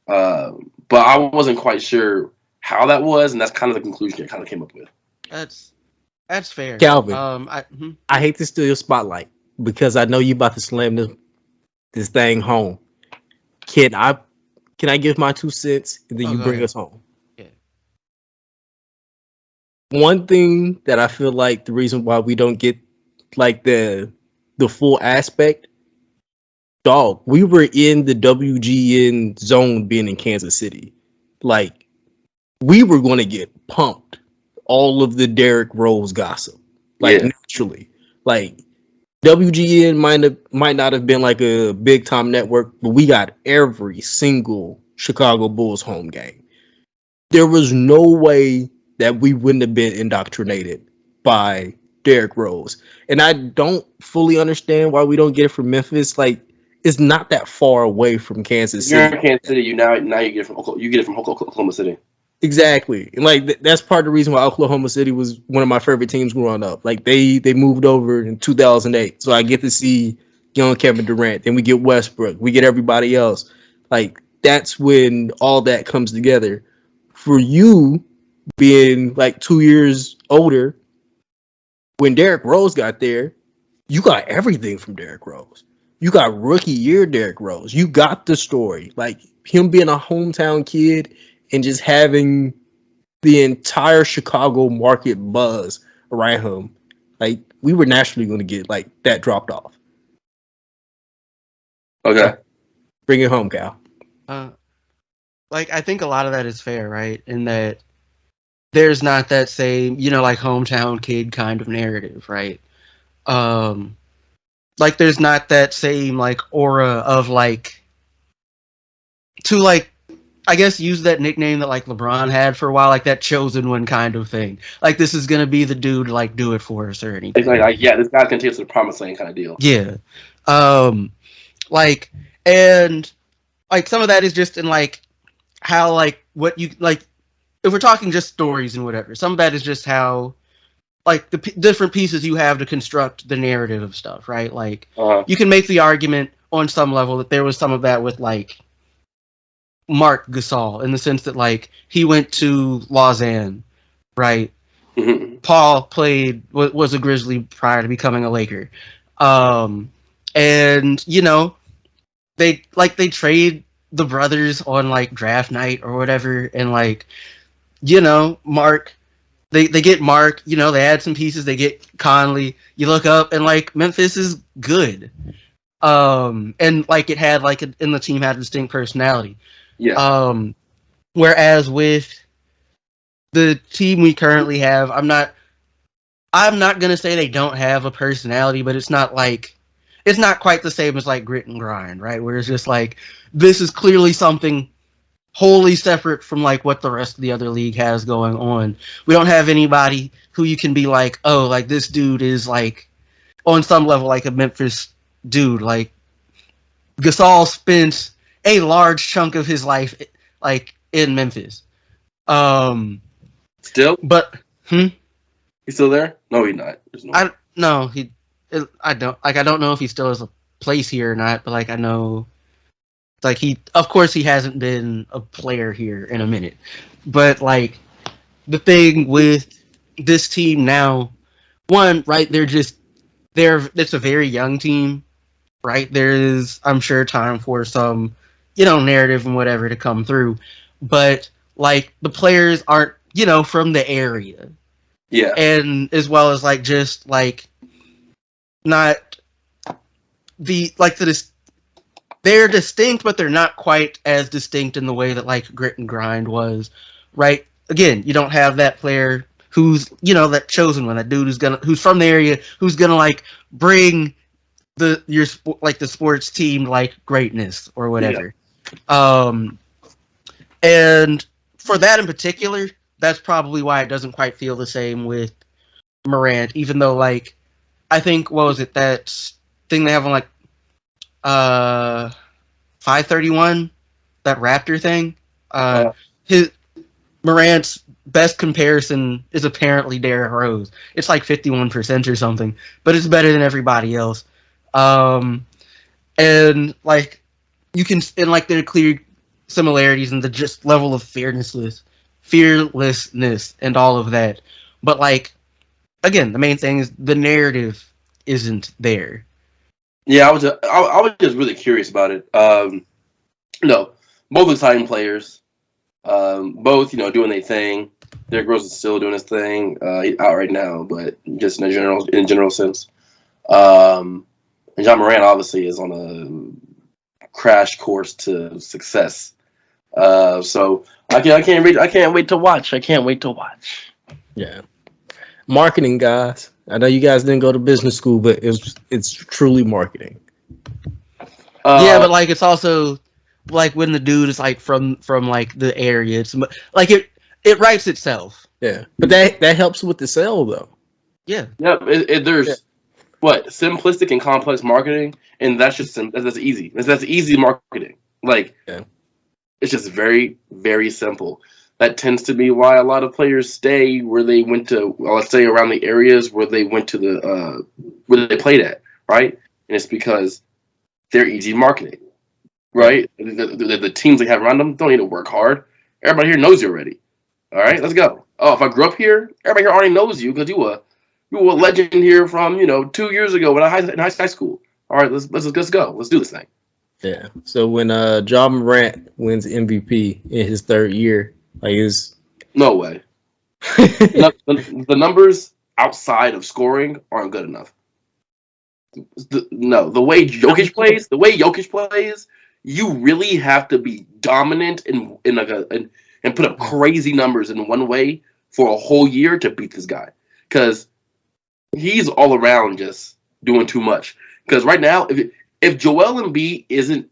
But I wasn't quite sure how that was, and that's kind of the conclusion I kind of came up with. That's fair. Calvin, I hate to steal your spotlight because I know you about to slam this thing home. Can I give my 2 cents and then you bring us home? Yeah. One thing that I feel like the reason why we don't get like the full aspect dog, we were in the WGN zone being in Kansas City. Like, we were going to get pumped. All of the Derrick Rose gossip. Like, Yeah. naturally. Like, WGN might not have been like a big time network, but we got every single Chicago Bulls home game. There was no way that we wouldn't have been indoctrinated by Derrick Rose. And I don't fully understand why we don't get it from Memphis. Like, it's not that far away from Kansas You're City. in Kansas City. Now you get it from Oklahoma City. Exactly. And like that's part of the reason why Oklahoma City was one of my favorite teams growing up. Like they moved over in 2008. So I get to see young Kevin Durant. Then we get Westbrook. We get everybody else. Like that's when all that comes together. For you being like 2 years older, when Derrick Rose got there, you got everything from Derrick Rose. You got rookie year Derrick Rose. You got the story. Like him being a hometown kid and just having the entire Chicago market buzz around him. Like we were naturally going to get like that dropped off. Okay. Bring it home, Cal. Like I think a lot of that is fair, right? In that there's not that same, like hometown kid kind of narrative, right? Like there's not that same like aura of like to like I guess use that nickname that like LeBron had for a while, like that chosen one kind of thing. Like this is gonna be the dude to like do it for us or anything. It's like yeah, this guy's gonna take us to the promised land kind of deal. Yeah. Like and like some of that is just in like how like what you like if we're talking just stories and whatever, some of that is just how like the different pieces you have to construct the narrative of stuff, right? Like you can make the argument on some level that there was some of that with like Marc Gasol in the sense that like he went to Lausanne, right? Mm-hmm. Paul was a Grizzly prior to becoming a Laker, and they trade the brothers on like draft night or whatever, and like Mark. They get Mark, they add some pieces, they get Conley. You look up and like Memphis is good. And like it had like and the team had a distinct personality. Yeah. Whereas with the team we currently have, I'm not gonna say they don't have a personality, but it's not quite the same as like grit and grind, right? Where it's just like this is clearly something wholly separate from like what the rest of the other league has going on. We don't have anybody who you can be like, oh, like this dude is like on some level like a Memphis dude. Like Gasol spent a large chunk of his life like in Memphis. Still? But he's still there? No, he's not. I don't know if he still has a place here or not, but like I know like of course he hasn't been a player here in a minute. But like the thing with this team now, one, right, it's a very young team, right? There is, I'm sure, time for some, narrative and whatever to come through. But like the players aren't, from the area. Yeah. And as well as like just like not they're distinct, but they're not quite as distinct in the way that like grit and grind was, right? Again, you don't have that player who's that chosen one, that dude who's from the area, who's gonna like bring the sports team like greatness or whatever. Yeah. And for that in particular, that's probably why it doesn't quite feel the same with Morant, even though like I think what was it that thing they have on like 531, that Raptor thing. His Morant's best comparison is apparently Derrick Rose. It's like 51% or something, but it's better than everybody else. And like you can, and like there are clear similarities in the just level of fearlessness and all of that. But like again, the main thing is the narrative isn't there. Yeah, I was just really curious about it. No, both exciting players. Both doing their thing. Derrick Rose is still doing his thing. He's out right now, but just in a general sense. And John Morant obviously is on crash course to success. So I can't wait to watch. I can't wait to watch. Yeah. Marketing, guys. I know you guys didn't go to business school, but it's truly marketing. Yeah, but like it's also like when the dude is like from like the area, it's like it writes itself. Yeah, but that helps with the sale though. Yeah. Yeah, there's what simplistic and complex marketing, and that's just that's easy. That's easy marketing. Like it's just very very simple. That tends to be why a lot of players stay where they went to. Well, let's say around the areas where they went to the where they played at, right? And it's because they're easy marketing, right? The teams they have around them don't need to work hard. Everybody here knows you already. All right, let's go. Oh, if I grew up here, everybody here already knows you because you were a legend here from 2 years ago in high school. All right, let's go. Let's do this thing. Yeah. So when Ja Morant wins MVP in his third year, like is no way. The numbers outside of scoring aren't good enough. The way Jokic plays, you really have to be dominant and put up crazy numbers in one way for a whole year to beat this guy. Because he's all around just doing too much. Because right now, if Joel Embiid isn't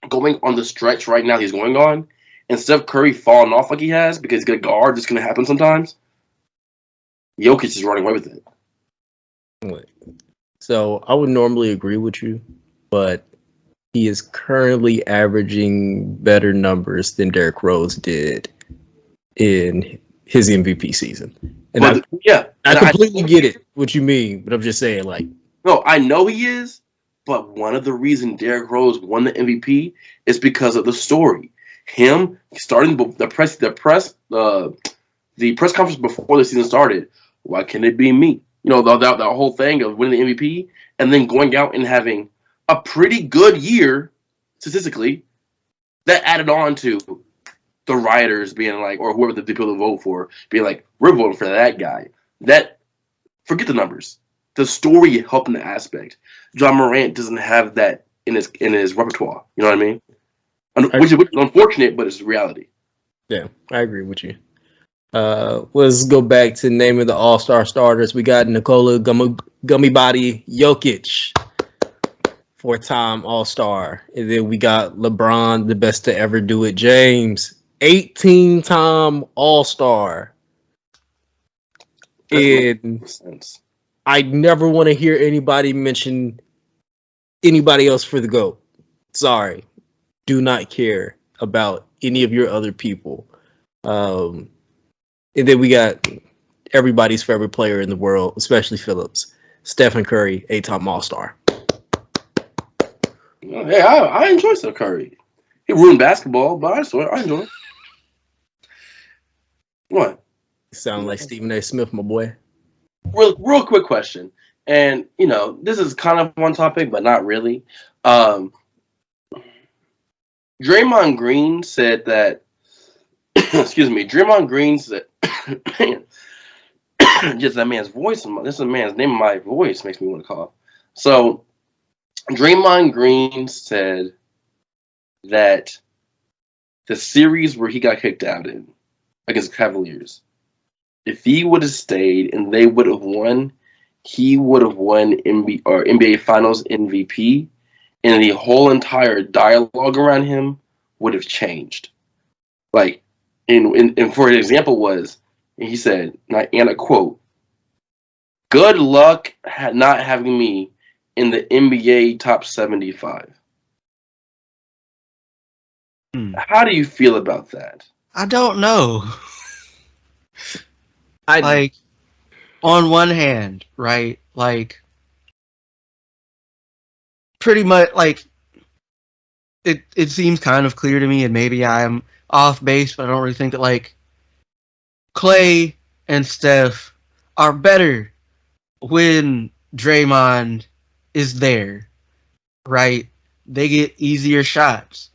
going on the stretch right now he's going on, and Steph Curry falling off like he has because he's going to guard, it's going to happen sometimes, Jokic is running away with it. So I would normally agree with you, but he is currently averaging better numbers than Derrick Rose did in his MVP season. And I completely get it, what you mean, but I'm just saying, like... No, I know he is, but one of the reasons Derrick Rose won the MVP is because of the story. Him starting the press conference before the season started. Why can't it be me? That whole thing of winning the MVP and then going out and having a pretty good year statistically. That added on to the rioters being like, or whoever the people vote for, being like, we're voting for that guy. Forget the numbers. The story helped in the aspect. Ja Morant doesn't have that in his repertoire. You know what I mean? Which is unfortunate, but it's reality. Yeah, I agree with you. Let's go back to naming the All-Star starters. We got Nikola Gummy Body Jokic, 4-time All-Star. And then we got LeBron, the best to ever do it, James, 18-time All-Star. And I never want to hear anybody mention anybody else for the GOAT. Sorry. Do not care about any of your other people. And then we got everybody's favorite player in the world, especially Phillips, Stephen Curry, 8-time All-Star. Hey, I enjoy Steph Curry. He ruined basketball, but I enjoy it. What? You sound like Stephen A. Smith, my boy. Real quick question. And, this is kind of one topic, but not really. Draymond Green said that excuse me, Draymond Green said man, just that man's voice, this is a man's name in my voice makes me want to cough. So Draymond Green said that the series where he got kicked out in against Cavaliers, if he would have stayed and they would have won, he would have won NBA Finals MVP, and the whole entire dialogue around him would have changed. Like, and for example was, he said, and I quote, "Good luck not having me in the NBA top 75." How do you feel about that? I don't know. Like, on one hand, right? Like, pretty much, like, it seems kind of clear to me, and maybe I'm off base, but I don't really think that, like, Clay and Steph are better when Draymond is there, right? They get easier shots,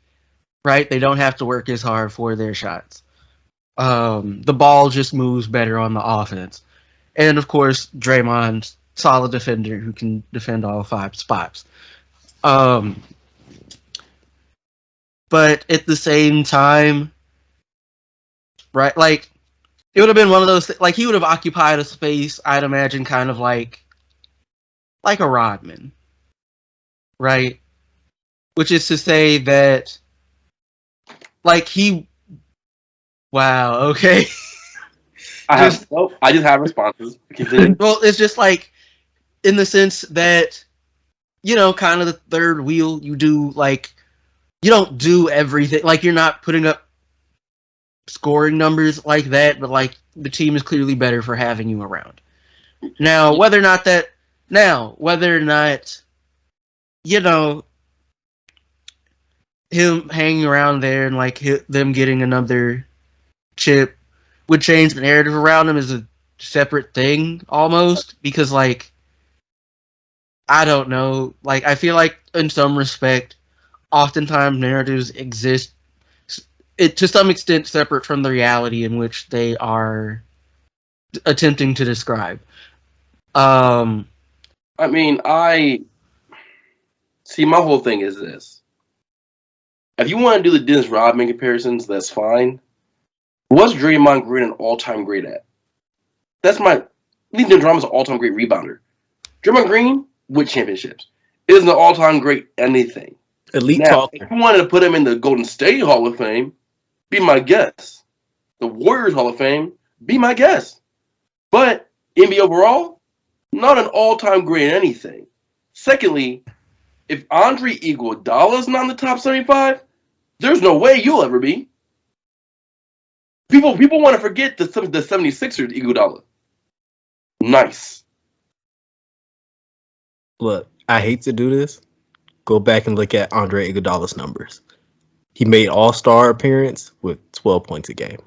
right? They don't have to work as hard for their shots. The ball just moves better on the offense. And, of course, Draymond's solid defender who can defend all 5 spots. but at the same time, right? Like it would have been one of those like he would have occupied a space, I'd imagine, kind of like a Rodman, right? Which is to say that like he wow, okay. I just have responses. Continue. Well, it's just like in the sense that kind of the third wheel. You do you don't do everything. Like you're not putting up scoring numbers like that, but like the team is clearly better for having you around. Now, whether or not him hanging around there and like them getting another chip would change the narrative around him is a separate thing almost, because like I don't know, like I feel like in some respect oftentimes narratives exist to some extent separate from the reality in which they are attempting to describe. I mean, see, my whole thing is this. If you want to do the Dennis Rodman comparisons, that's fine. What's Draymond Green an all-time great at? That's my... I think Dennis Rodman's an all-time great rebounder. Draymond Green, with championships, isn't an all-time great anything. Elite now, talker. If you wanted to put him in the Golden State Hall of Fame, be my guest. The Warriors Hall of Fame, be my guest. But NBA overall, not an all-time great anything. Secondly, if Andre Iguodala's not in the top 75, there's no way you'll ever be. People want to forget the 76ers Iguodala. Nice. Look, I hate to do this. Go back and look at Andre Iguodala's numbers. He made All-Star appearance with 12 points a game.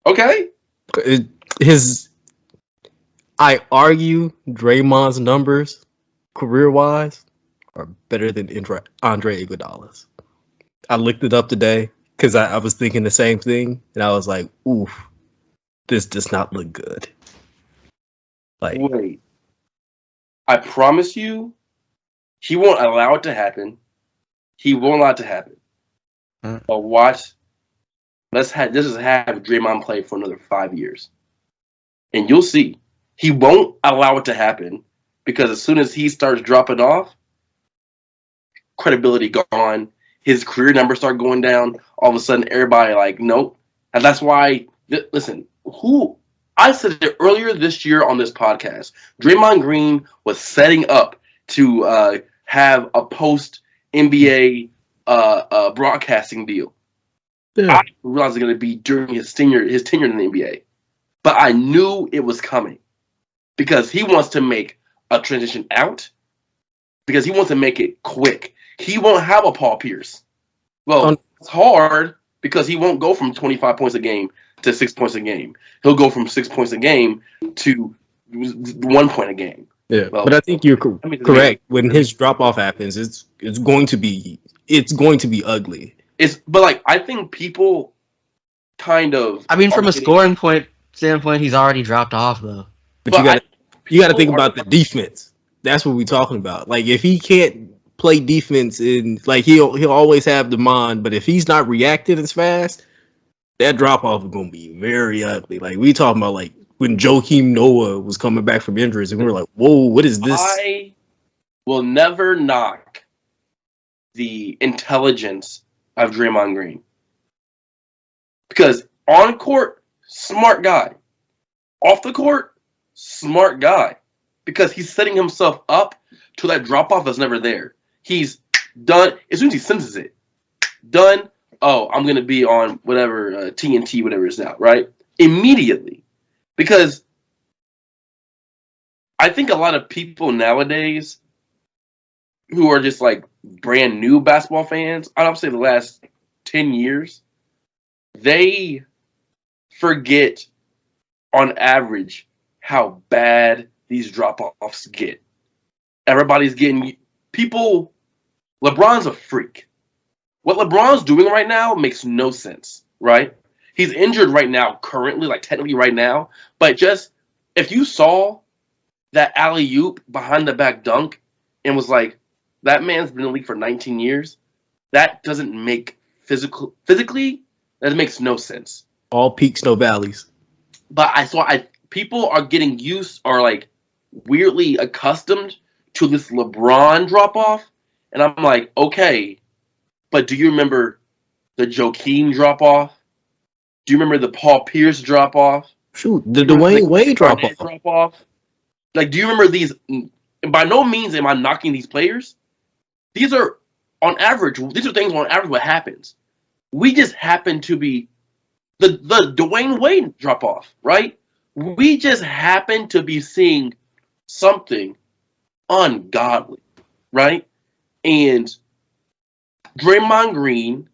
Okay. I argue Draymond's numbers, career-wise, are better than Andre Iguodala's. I looked it up today because I was thinking the same thing, and I was like, oof, this does not look good. Like, wait. I promise you, he won't allow it to happen. He won't allow it to happen. But watch. Let's have Draymond play for another 5 years. And you'll see. He won't allow it to happen because as soon as he starts dropping off, credibility gone, his career numbers start going down, all of a sudden everybody like, nope. And that's why, listen, I said it earlier this year on this podcast, Draymond Green was setting up to have a post-NBA broadcasting deal. yeah. I realized it was going to be during his tenure in the NBA. But I knew it was coming because he wants to make a transition out because he wants to make it quick. He won't have a Paul Pierce. Well, it's hard because he won't go from 25 points a game to 6 points a game. He'll go from 6 points a game to 1 point a game. Yeah, well, but I think you're correct. When his drop off happens, it's going to be ugly. But like I think people kind of. I mean, from a scoring standpoint, he's already dropped off though. But you got to think about the defense. That's what we're talking about. Like if he can't play defense, and like he'll always have demand, but if he's not reacting as fast, that drop off is going to be very ugly. Like we talking about like when Joakim Noah was coming back from injuries, and we were like, "Whoa, what is this?" I will never knock the intelligence of Draymond Green because on court, smart guy. Off the court, smart guy. Because he's setting himself up to that drop off that's never there. He's done as soon as he senses it. Done. Oh, I'm gonna be on whatever TNT, whatever it's now, right? Immediately, because I think a lot of people nowadays who are just like brand new basketball fans, I'd have to say the last 10 years, they forget on average how bad these drop-offs get. Everybody's getting people. LeBron's a freak. What LeBron's doing right now makes no sense, right? He's injured right now, currently, like technically right now. But just if you saw that alley-oop behind the back dunk and was like, That man's been in the league for 19 years. That doesn't make physically, that makes no sense. All peaks, no valleys. But people are getting used or like weirdly accustomed to this LeBron drop off, and I'm like, okay, but do you remember the Joakim drop off? Do you remember the Paul Pierce drop off? Shoot, the Dwayne Wade drop off. Like, do you remember these? And by no means am I knocking these players. These are on average. These are things on average what happens. We just happen to be the Dwayne Wade drop off, right? We just happen to be seeing something ungodly, right? And Draymond Green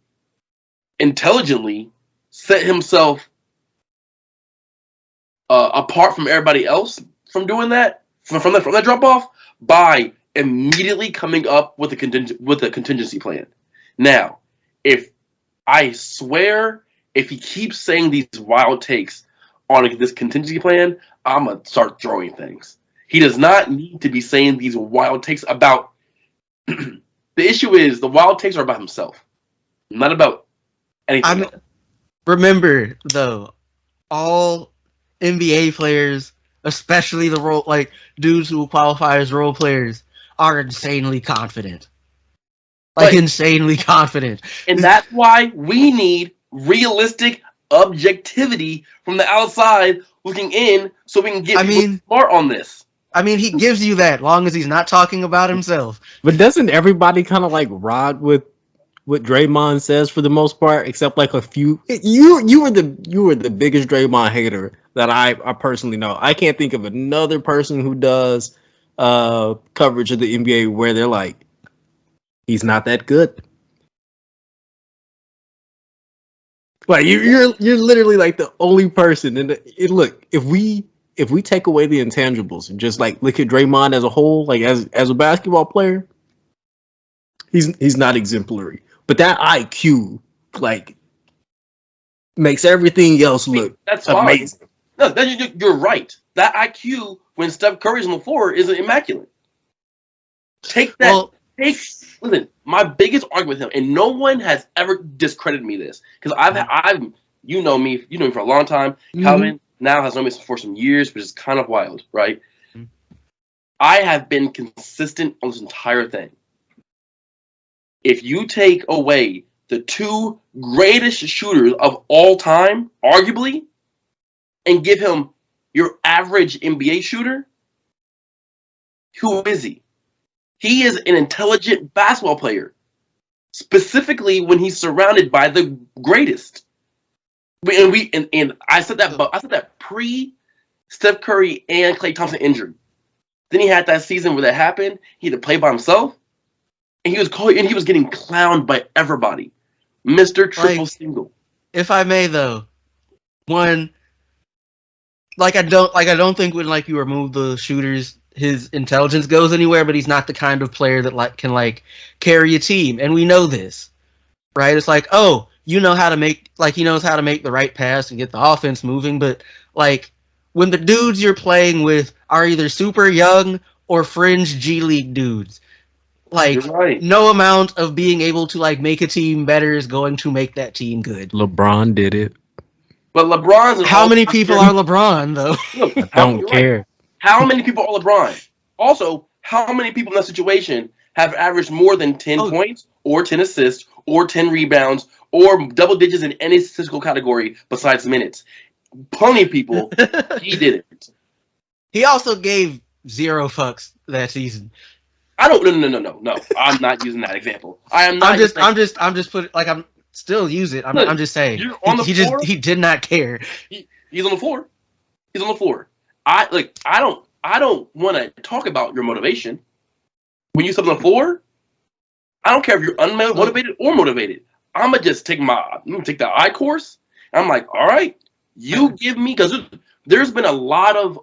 intelligently set himself apart from everybody else from doing that, from that drop off, by immediately coming up with a contingency plan. Now, if he keeps saying these wild takes on this contingency plan, I'm gonna start throwing things. He does not need to be saying these wild takes about. The issue is the wild takes are about himself, not about anything else. Remember, though, all NBA players, especially the dudes who qualify as role players, are insanely confident. Insanely confident. And that's why we need realistic objectivity from the outside looking in so we can get smart on this. I mean, he gives you that long as he's not talking about himself. But doesn't everybody kind of like ride with what Draymond says for the most part, except like a few? You were the biggest Draymond hater that I personally know. I can't think of another person who does coverage of the NBA where they're like, he's not that good. Like you're literally like the only person. And look, if we take away the intangibles and just like look at Draymond as a whole, like as a basketball player, he's not exemplary. But that IQ like makes everything else look amazing. No, you're right. That IQ when Steph Curry's on the floor is immaculate. Take that. Listen, my biggest argument with him, and no one has ever discredited me this, because I've you know me for a long time. Mm-hmm. Calvin now has known me for some years, which is kind of wild, right? Mm-hmm. I have been consistent on this entire thing. If you take away the two greatest shooters of all time, arguably, and give him your average NBA shooter, who is he? He is an intelligent basketball player, specifically when he's surrounded by the greatest. And I said that pre Steph Curry and Klay Thompson injury. Then he had that season where that happened. He had to play by himself, and he was getting clowned by everybody, Mr. Triple Single. If I may, though, I don't think when you remove the shooters, his intelligence goes anywhere, but he's not the kind of player that can carry a team, and we know this, right? It's like, oh, he knows how to make the right pass and get the offense moving, but when the dudes you're playing with are either super young or fringe G League dudes, right. No amount of being able to make a team better is going to make that team good. LeBron did it. But LeBron's how many people are LeBron though? Look, I don't care. Right. How many people are LeBron? Also, how many people in that situation have averaged more than 10 points or 10 assists or 10 rebounds or double digits in any statistical category besides minutes? Plenty of people. He didn't. He also gave 0 fucks that season. I don't. No. I'm not using that example. I am not. I'm just putting I'm still use it. I'm just saying. He did not care. He's on the floor. He's on the floor. I don't want to talk about your motivation. When you step on the floor, I don't care if you're unmotivated or motivated. I'm gonna just take the I course. I'm like, all right, you give me, because there's been a lot of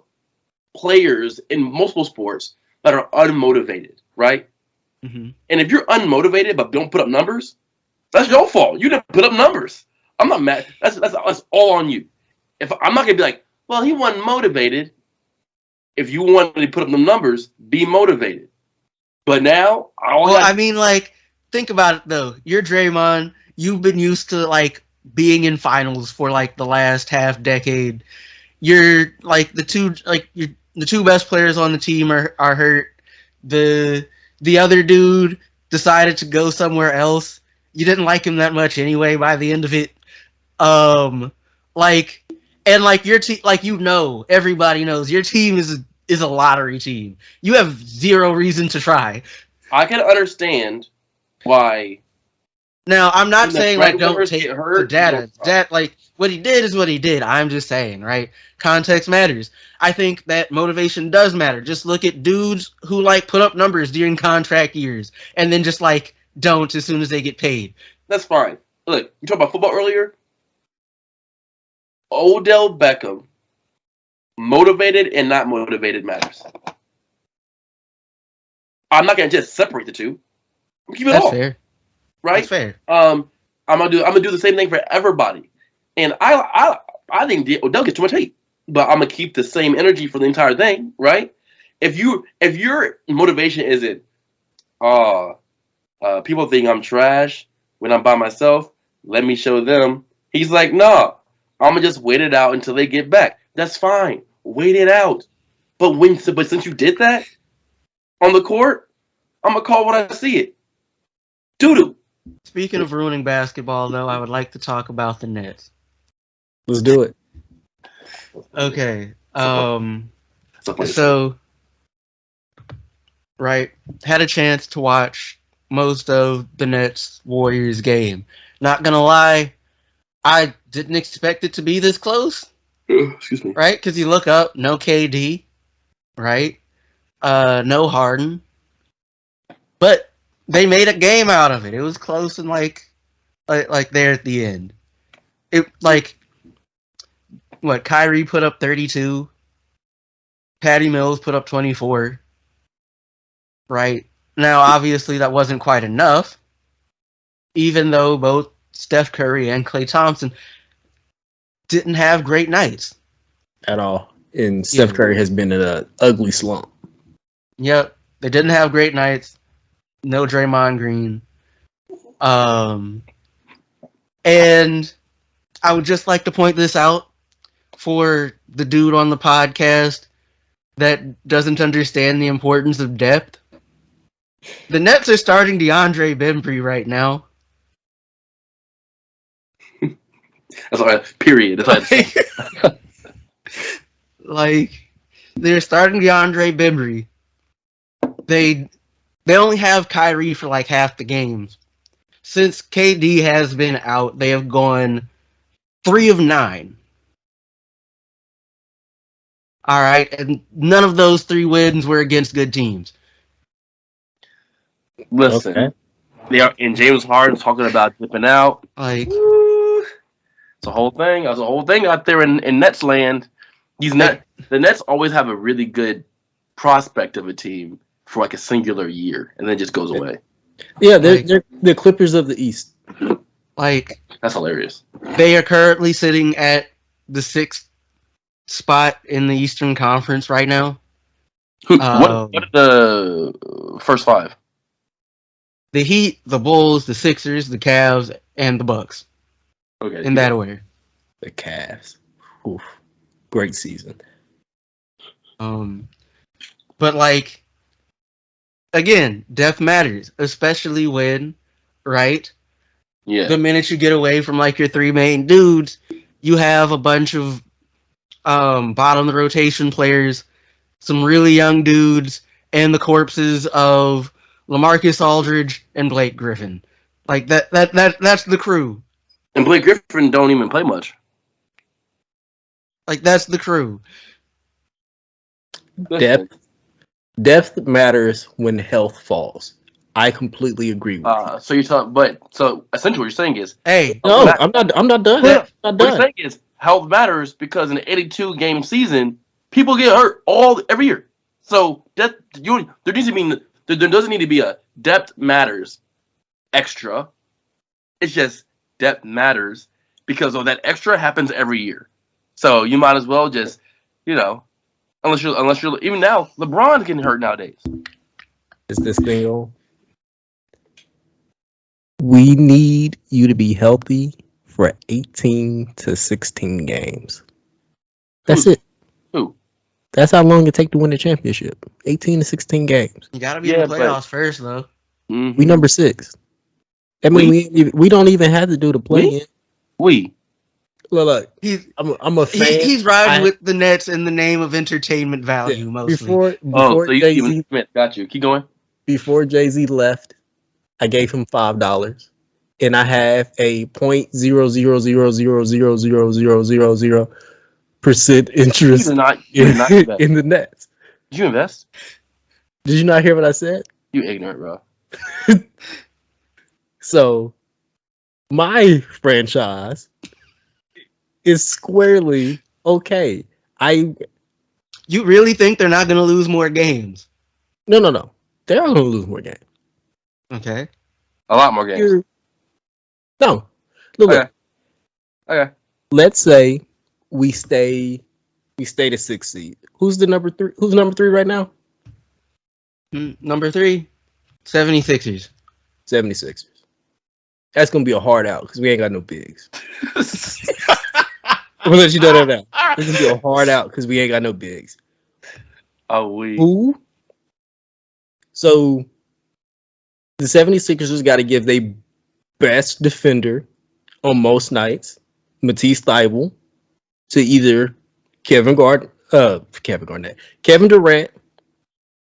players in multiple sports that are unmotivated, right? Mm-hmm. And if you're unmotivated but don't put up numbers, that's your fault. You didn't put up numbers. I'm not mad. That's all on you. If I'm not gonna be like, well, he wasn't motivated. If you want to put up the numbers, be motivated. But now, I mean, like, think about it though. You're Draymond. You've been used to like being in finals for like the last half decade. You're like the two best players on the team are hurt. The other dude decided to go somewhere else. You didn't like him that much anyway by the end of it. Like, and like your team, like, everybody knows your team is a lottery team. You have zero reason to try. I can understand why. Now, I'm not saying like don't breadwinners take get hurt, the data. don't That like what he did is what he did. I'm just saying, right? Context matters. I think that motivation does matter. Just look at dudes who like put up numbers during contract years and then just like don't as soon as they get paid. That's fine. Look, you talked about football earlier. Odell Beckham, motivated and not motivated matters. I'm not gonna just separate the two. Keep it That's all. fair. Right? That's fair. I'm gonna do the same thing for everybody. And I think Odell gets too much hate, but I'm gonna keep the same energy for the entire thing, right? If your motivation isn't, people think I'm trash when I'm by myself, let me show them. He's like, nah, I'm gonna just wait it out until they get back. That's fine. Wait it out. But since you did that on the court, I'm gonna call when I see it. Doo-doo. Speaking of ruining basketball, though, I would like to talk about the Nets. Let's do it. Okay. So, right, had a chance to watch most of the Nets Warriors game. Not gonna lie, I didn't expect it to be this close. Excuse me. Right? Because you look up, no KD, right? No Harden. But they made a game out of it. It was close and like there at the end. It like what Kyrie put up 32, Patty Mills put up 24. Right? Now obviously that wasn't quite enough, even though both Steph Curry and Klay Thompson didn't have great nights at all. And Steph Curry has been in an ugly slump. Yep, they didn't have great nights. No Draymond Green. And I would just like to point this out for the dude on the podcast that doesn't understand the importance of depth. The Nets are starting DeAndre Bembry right now. That's all right. Period. That's all right. Like, they're starting DeAndre Bembry. They only have Kyrie for like half the games. Since KD has been out, they have gone 3 of 9. All right, and none of those 3 wins were against good teams. Listen, they are, and James Harden talking about dipping out. Like, it's a whole thing. There's a whole thing out there in Nets land. The Nets always have a really good prospect of a team for like a singular year, and then it just goes away. Yeah, they're the Clippers of the East. Like, that's hilarious. They are currently sitting at the 6th spot in the Eastern Conference right now. What are the first 5? The Heat, the Bulls, the Sixers, the Cavs, and the Bucks. Okay, in that order. The Cavs. Oof. Great season. But like, again, depth matters, especially when, right? Yeah. The minute you get away from like your 3 main dudes, you have a bunch of bottom of the rotation players, some really young dudes, and the corpses of LaMarcus Aldridge and Blake Griffin. Like that's the crew. And Blake Griffin don't even play much. Like, that's the crew. Depth matters when health falls. I completely agree with you. So essentially what you're saying is, hey, no, I'm not done. What you're saying is health matters because in an 82 game season, people get hurt every year. So there doesn't need to be a depth matters extra. It's just depth matters because of that extra happens every year. So you might as well just, unless you're even now, LeBron's getting hurt nowadays. Is this thing on? We need you to be healthy for 18 to 16 games. That's Who? it. Who? That's how long it take to win the championship. 18 to 16 games. You gotta be in the playoffs first, though. Mm-hmm. We number 6. I mean, we don't even have to do the play-in. Look, I'm a fan. He's riding with the Nets in the name of entertainment value, mostly. So you Stephen Smith, got you. Keep going. Before Jay-Z left, I gave him $5, and I have a 0.000000000% interest You did not in the Nets. Did you invest? Did you not hear what I said? You ignorant, bro. So, my franchise is squarely okay. You really think they're not going to lose more games? No. They're all going to lose more games. Okay. A lot more games. No. Look. Okay. Let's say we stay the 6th seed. Who's the number 3? Who's number 3 right now? Number 3, 76ers. 76ers. That's going to be a hard out because we ain't got no bigs. I'm going to let you know that now. It's going to be a hard out because we ain't got no bigs. Oh, we. Who? So, the 76ers got to give their best defender on most nights, Matisse Thybulle, to either Kevin Durant,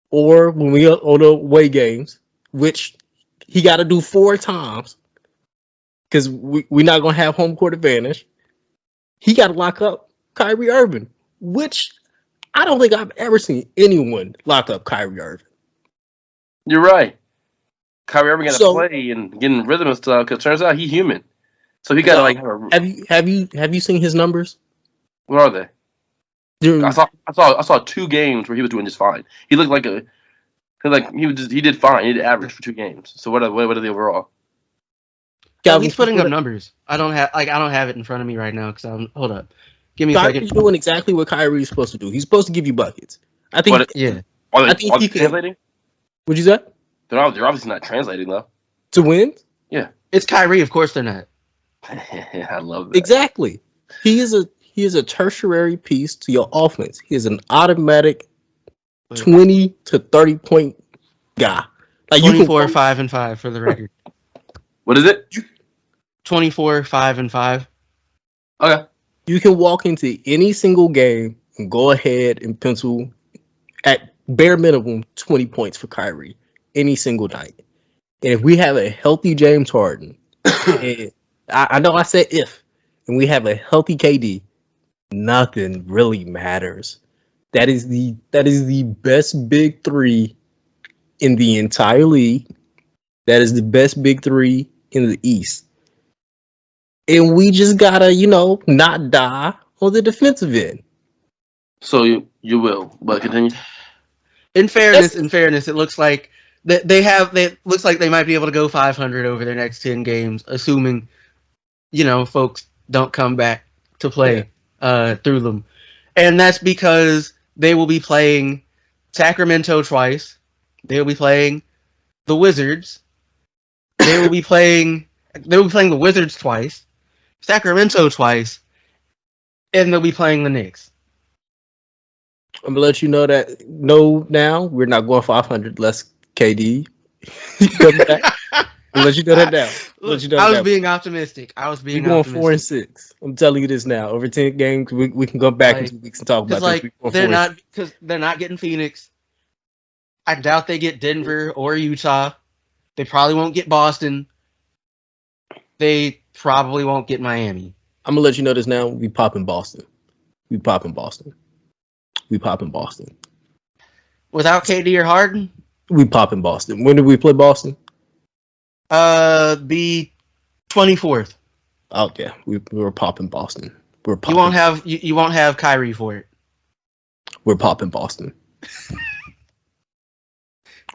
or when we on the away games, which he got to do 4 times because we're not going to have home court advantage. He got to lock up Kyrie Irving, which I don't think I've ever seen anyone lock up Kyrie Irving. You're right. Kyrie Irving got to play and get in rhythm and stuff because turns out he's human. So he got to like have you seen his numbers? What are they? Dude, I saw 2 games where he was doing just fine. He looked like he did fine. He did average for 2 games. So what are the overall? Yeah, he's putting up numbers. I don't have it in front of me right now because hold up. Give me a second. He's doing exactly what Kyrie's supposed to do. He's supposed to give you buckets. I think. Are they translating? What'd you say? They're obviously not translating though. To win? Yeah. It's Kyrie. Of course they're not. I love that. Exactly. He is a tertiary piece to your offense. He is an automatic 20 to 30 point guy. Like 24, 5 and 5 for the record. What is it? 24, 5 and 5. Okay. You can walk into any single game and go ahead and pencil at bare minimum 20 points for Kyrie any single night. And if we have a healthy James Harden, and I know I said if, and we have a healthy KD, nothing really matters. That is the best big 3 in the entire league. That is the best big 3 in the East. And we just gotta, not die on the defensive end. So you will, but continue. In fairness, it looks like looks like they might be able to go 500 over their next 10 games, assuming, folks don't come back to play through them. And that's because they will be playing Sacramento twice. They will be playing the Wizards. They will be playing the Wizards twice, Sacramento twice, and they'll be playing the Knicks. I'm gonna let you know that now we're not going 500 less KD. I'll let you know that now. I was being optimistic. We're going 4 and 6. I'm telling you this now. Over 10 games, we can go back in 2 weeks and talk about this. They're not getting Phoenix. I doubt they get Denver or Utah. They probably won't get Boston. They probably won't get Miami. I'm gonna let you know this now. We popping Boston. Without KD or Harden? We popping Boston. When did we play Boston? The 24th. Oh yeah, we were popping Boston. You won't have Kyrie for it. We're popping Boston.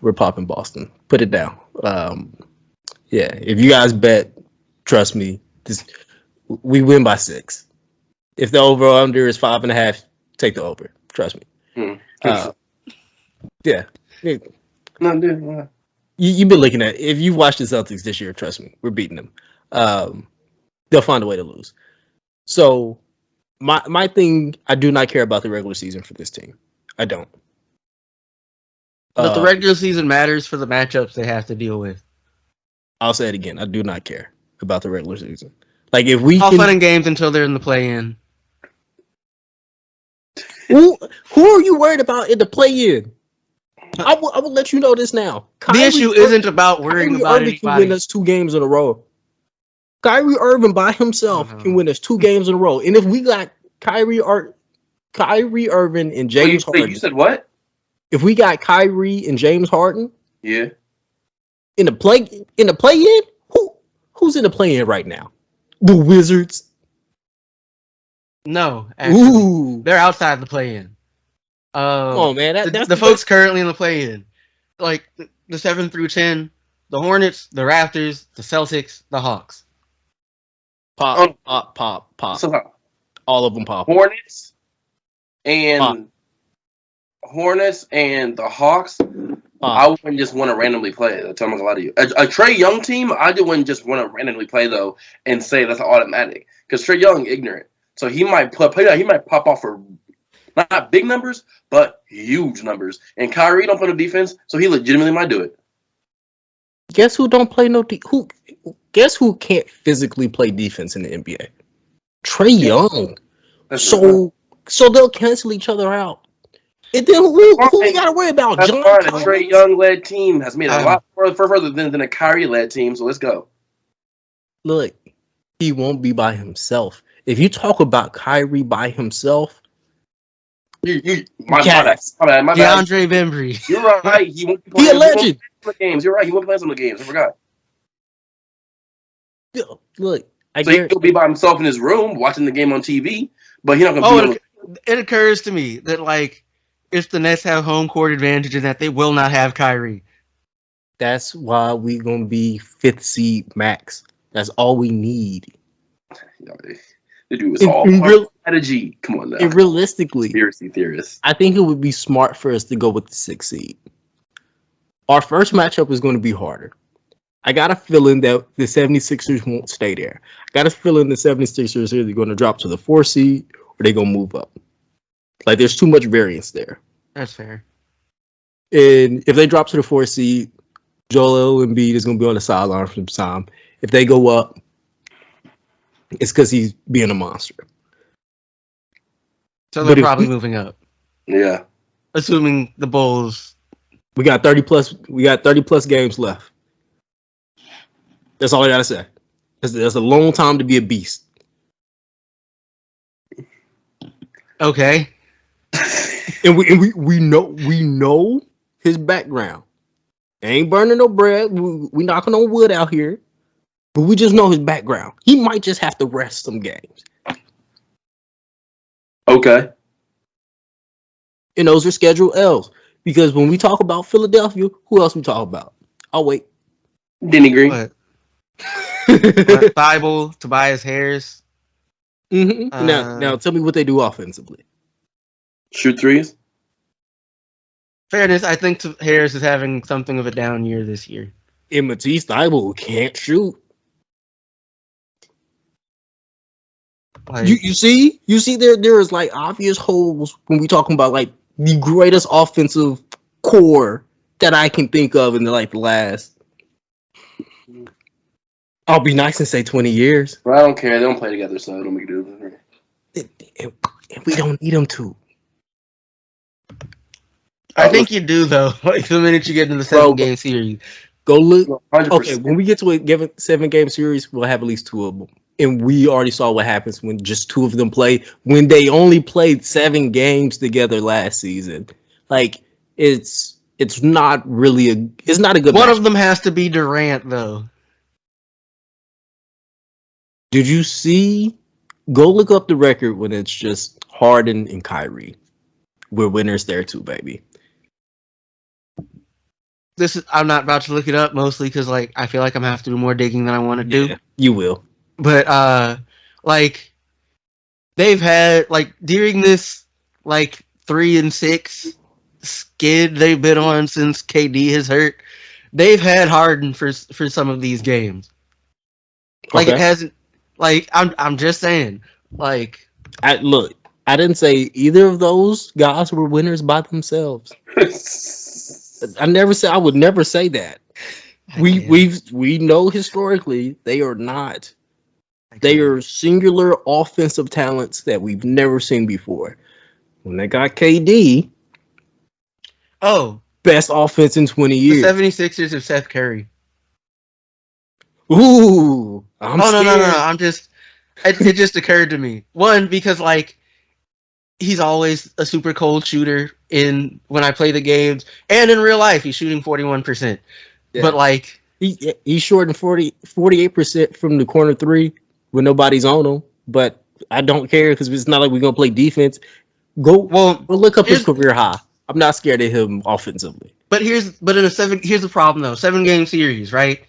We're popping Boston. Put it down. Yeah, if you guys bet, trust me, we win by 6. If the over under is 5.5, take the over. Trust me. Yeah. No, dude. You've been looking at. If you watch the Celtics this year, trust me, we're beating them. They'll find a way to lose. So my thing, I do not care about the regular season for this team. I don't. But the regular season matters for the matchups they have to deal with. I'll say it again. I do not care about the regular season. Like if we all fun and games until they're in the play-in. Who are you worried about in the play-in? I will let you know this now. The issue isn't about worrying about anybody. Can win us 2 games in a row. Kyrie Irving by himself can win us 2 games in a row. And if we got Kyrie Irving and James Harden. You said what? If we got Kyrie and James Harden, yeah, in the play-in, who's in the play-in right now? The Wizards. No, actually, they're outside the play-in. Oh man, that's the folks currently in the play-in, like the 7 through 10, the Hornets, the Raptors, the Celtics, the Hawks. Pop. So, all of them pop. Hornets and the Hawks. I wouldn't just want to randomly play. I'm not gonna lie to you. A Trae Young team, I wouldn't just want to randomly play though and say that's automatic because Trae Young ignorant, so he might play. He might pop off for not big numbers, but huge numbers. And Kyrie don't play no defense, so he legitimately might do it. Guess who don't play no Guess who can't physically play defense in the NBA? Trae Young. So they'll cancel each other out. And then who we gotta worry about? That's fine. A Trae Young led team has made a lot further than a Kyrie led team. So let's go. Look, he won't be by himself. If you talk about Kyrie by himself, my bad. DeAndre Bembry. You're right. He won't be playing a legend. Games. You're right. He won't play some of the games. I forgot. Look, he'll be by himself in his room watching the game on TV, but he's not gonna. It occurs to me that like if the Nets have home court advantage in that they will not have Kyrie. That's why we gonna be 5th seed max. That's all we need. The dude was all strategy. Come on now. And realistically, conspiracy theorists. I think it would be smart for us to go with the 6th seed. Our first matchup is going to be harder. I got a feeling that the 76ers won't stay there. I got a feeling the 76ers are either going to drop to the 4th seed or they're going to move up. Like, there's too much variance there. That's fair. And if they drop to the 4th seed, Joel Embiid is going to be on the sideline for some time. If they go up, it's because he's being a monster. So they're probably moving up. Yeah. Assuming the Bulls. We got 30 plus games left. That's all I gotta say. That's a long time to be a beast. Okay. And we know his background. Ain't burning no bread. We knocking on wood out here. But we just know his background. He might just have to rest some games. Okay. And those are scheduled L's. Because when we talk about Philadelphia, who else we talk about? I'll wait. Denny Green. Thibault, Tobias Harris. Mm-hmm. Now tell me what they do offensively. Shoot threes. Fairness, I think Harris is having something of a down year this year. And Matisse Thibault can't shoot. Like, you see there is like obvious holes when we talking about like the greatest offensive core that I can think of in the last. I'll be nice and say 20 years. Well, I don't care. They don't play together, so I don't make a difference. And we don't need them to. I think you do though. Like the minute you get into the 7-game series, go look. 100%. Okay, when we get to a given 7-game series, we'll have at least 2 of them. And we already saw what happens when just 2 of them play. When they only played 7 games together last season, like it's not really it's not a good. One of them has to be Durant, though. Did you see? Go look up the record when it's just Harden and Kyrie. We're winners there too, baby. I'm not about to look it up mostly because like I feel like I'm gonna have to do more digging than I want to do. You will. But like they've had like during this like 3 and 6 skid they've been on since KD has hurt, they've had Harden for some of these games. Like it Okay. hasn't. Like I'm just saying. Like I didn't say either of those guys were winners by themselves. I would never say that. We know historically they are not. They are singular offensive talents that we've never seen before. When they got KD, best offense in 20 the years. 76ers of Seth Curry. Ooh, I'm scared. No. I'm just. It just occurred to me. One, because like he's always a super cold shooter when I play the games, and in real life he's shooting 41%. Yeah. But like he's shorting 48% from the corner three when nobody's on him. But I don't care because it's not like we're gonna play defense. Go look up his career high. I'm not scared of him offensively. But here's the problem though. 7-game series, right?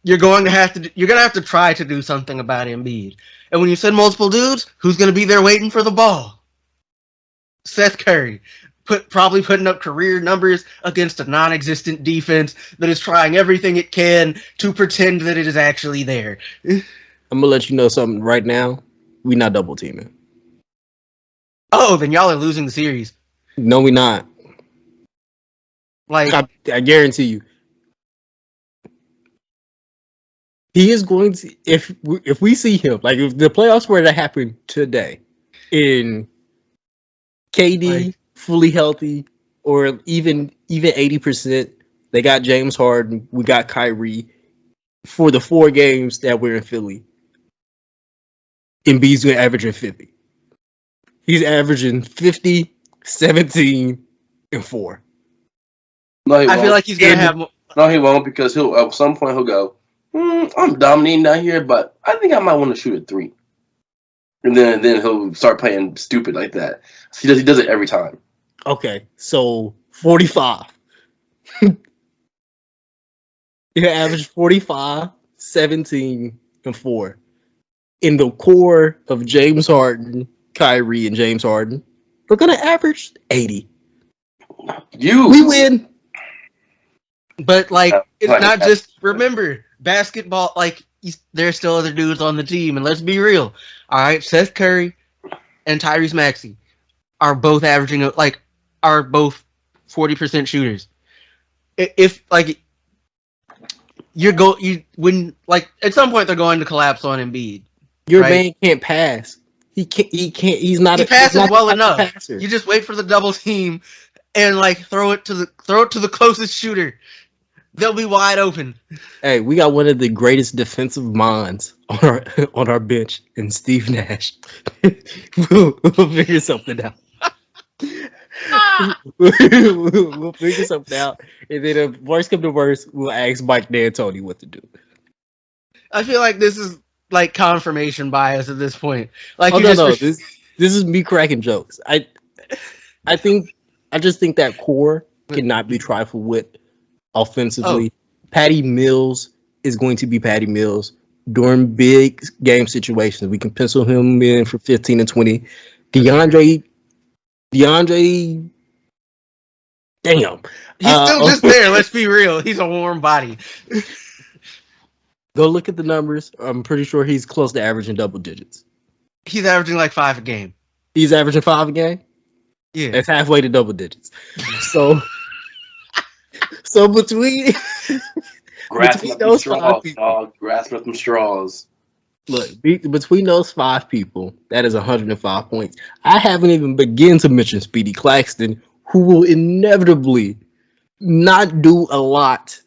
You're gonna have to try to do something about Embiid. And when you send multiple dudes, who's gonna be there waiting for the ball? Seth Curry. Probably putting up career numbers against a non-existent defense that is trying everything it can to pretend that it is actually there. I'm gonna let you know something right now. We not double teaming. Oh, then y'all are losing the series. No, we not. Like I guarantee you. He is going to if we see him, like if the playoffs were to happen today in KD fully healthy or even 80%, they got James Harden, we got Kyrie for the 4 games that we're in Philly. Embiid's going to average 50. He's averaging 50, 17, and 4. No, I feel like he's gonna have. No, he won't because he'll at some point he'll go. I'm dominating down here, but I think I might want to shoot a 3, and then he'll start playing stupid like that. He does it every time. Okay, so 45. He averaged 45, 17, and 4. In the core of James Harden, Kyrie, and James Harden, we're gonna average 80. We win. But like it's not just remember basketball. Like there's still other dudes on the team, and let's be real. All right, Seth Curry and Tyrese Maxey are both averaging are both 40% shooters. If like when at some point they're going to collapse on Embiid. Your man can't pass. He can't. He's not. He passes well enough. Passer. You just wait for the double team and like throw it to the closest shooter. They'll be wide open. Hey, we got one of the greatest defensive minds on our bench in Steve Nash. we'll figure something out. We'll figure something out, and then if worst come to worst, we'll ask Mike D'Antoni what to do. I feel like this is like confirmation bias at this point. Like, this is me cracking jokes. I just think that core cannot be trifled with offensively. Patty Mills is going to be Patty Mills during big game situations. We can pencil him in for 15 and 20. DeAndre, damn. He's still just there. Let's be real. He's a warm body. Go look at the numbers. I'm pretty sure he's close to averaging double digits. He's averaging like 5 a game. He's averaging 5 a game? Yeah. That's halfway to double digits. So between those 5 people, grasp at some straws. Look, between those 5 people, that is 105 points. I haven't even begun to mention Speedy Claxton, who will inevitably not do a lot,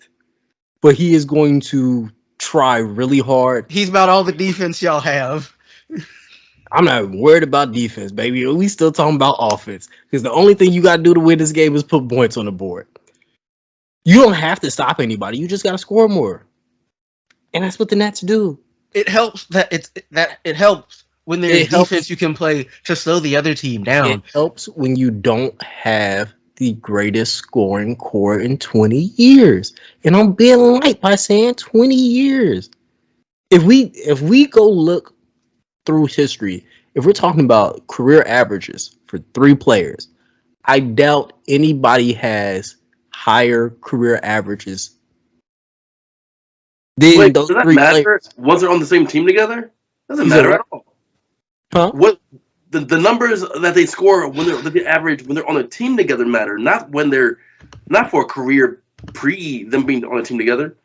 but he is going to try really hard. He's about all the defense y'all have. I'm not even worried about defense, baby. We still talking about offense. Because the only thing you got to do to win this game is put points on the board. You don't have to stop anybody. You just got to score more. And that's what the Nets do. It helps it helps when there's defense you can play to slow the other team down. It helps when you don't have the greatest scoring core in 20 years. And I'm being light by saying 20 years. If we go look through history, if we're talking about career averages for 3 players, I doubt anybody has higher career averages than Wait, those does that three players. matter? Once they're on the same team together, doesn't You said matter what? at all. Huh? What the numbers that they score when they're that they average when they're on a team together matter, not for a career pre them being on a team together.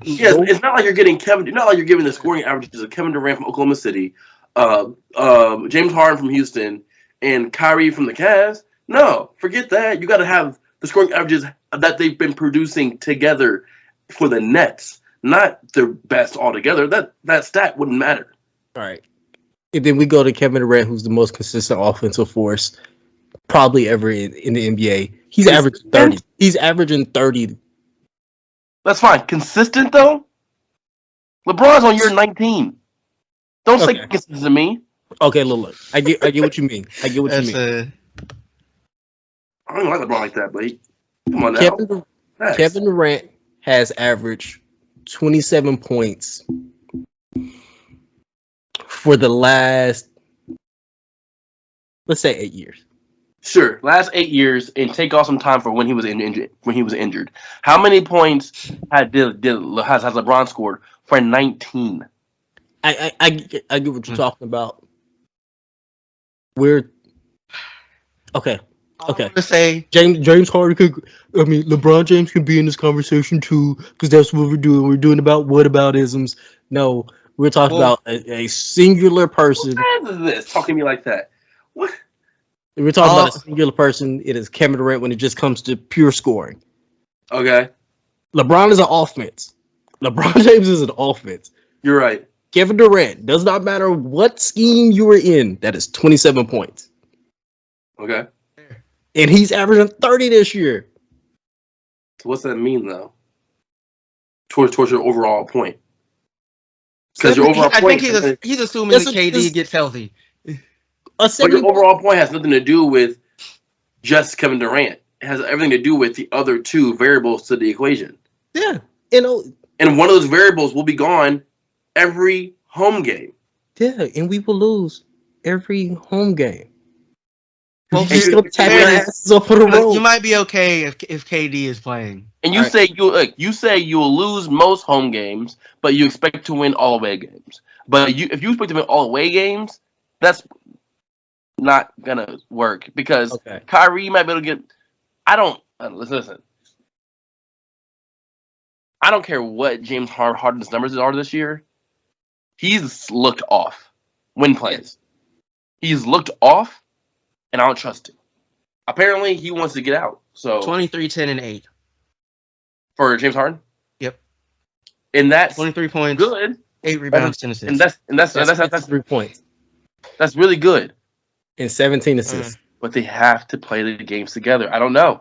Yes, Nope. it's not like you're getting Kevin. It's not like you're giving the scoring averages of Kevin Durant from Oklahoma City, James Harden from Houston, and Kyrie from the Cavs. No, forget that. You got to have the scoring averages that they've been producing together for the Nets, not their best altogether. That stat wouldn't matter. All right. And then we go to Kevin Durant, who's the most consistent offensive force probably ever in the NBA. He's averaging 30. He's averaging 30. That's fine. Consistent though. LeBron's on year 19. Don't say Okay. consistent to me. Okay, look. I get what you mean. I get what you That's mean. I don't like LeBron like that, but come on now. Facts. Kevin Durant has averaged 27 points for the last, let's say, 8 years. Sure, last 8 years, and take off some time for when he was injured. How many points has LeBron scored for 19? I get what you're talking about. We're okay. Okay. To say James Harden could. I mean, LeBron James can be in this conversation too, because that's what we're doing. We're doing about whataboutisms. No, we're talking about a singular person. What is this? Talking to me like that? What? We're talking about a singular person. It is Kevin Durant when it just comes to pure scoring. Okay, LeBron is an offense. LeBron James is an offense. you're right. Kevin Durant, does not matter what scheme you were in, that is 27 points. Okay, And he's averaging 30 this year. so what's that mean though? Towards your overall point. Because your overall I point, think he's assuming That's that a- KD this- gets healthy. A but your 70 overall point has nothing to do with just Kevin Durant. It has everything to do with the other two variables to the equation. Yeah. You know, And one of those variables will be gone every home game. yeah, and we will lose every home game. Well, You're still tapping fair- asses up for the road. You might be okay if KD is playing. And you say you'll lose most home games, but you expect to win all away games. But if you expect to win all away games, that's not gonna work because Okay. Kyrie might be able to get. I don't listen. I don't care what James Harden's numbers are this year. He's looked off when plays. He's looked off, and I don't trust him. Apparently, he wants to get out. So 23, 10, and 8. for James Harden, Yep. and that's 23 points, good. 8 rebounds, 10 assists. And that's 3 points that's really good. and 17 assists. But they have to play the games together. I don't know.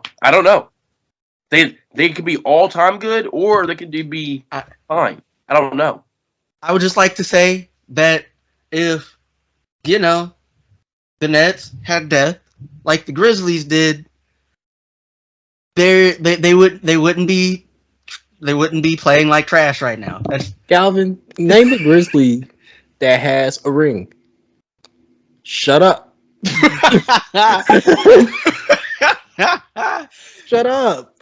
They could be all time good, or they could be fine. I don't know. I would just like to say that if, the Nets had depth like the Grizzlies did, they wouldn't be playing like trash right now. That's Galvin, name a Grizzly that has a ring. Shut up. Shut up.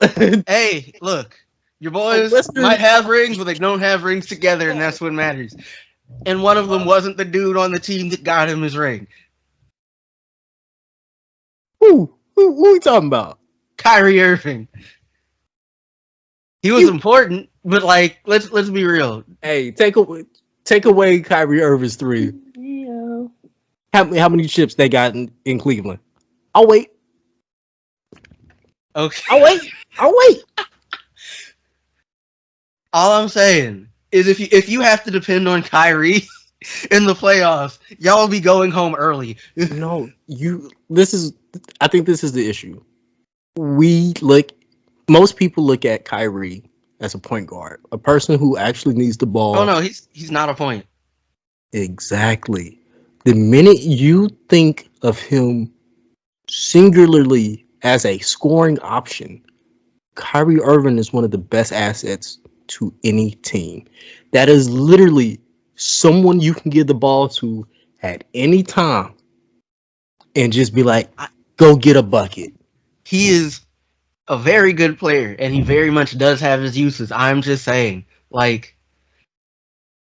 Hey, look, your boys Western- might have rings, but they don't have rings together, and that's what matters. And one of them wasn't the dude on the team that got him his ring. Who we talking about? Kyrie Irving. He was important, but let's be real. Hey, take away Kyrie Irving's 3. Yeah. How many chips they got in Cleveland? I'll wait. Okay. I'll wait. All I'm saying is if you have to depend on Kyrie in the playoffs, y'all will be going home early. No, I think this is the issue. Most people look at Kyrie as a point guard, a person who actually needs the ball. Oh no, he's not a point. Exactly. The minute you think of him singularly as a scoring option, Kyrie Irving is one of the best assets to any team. That is literally someone you can give the ball to at any time and just be like, go get a bucket. He is a very good player, and he very much does have his uses. I'm just saying, like,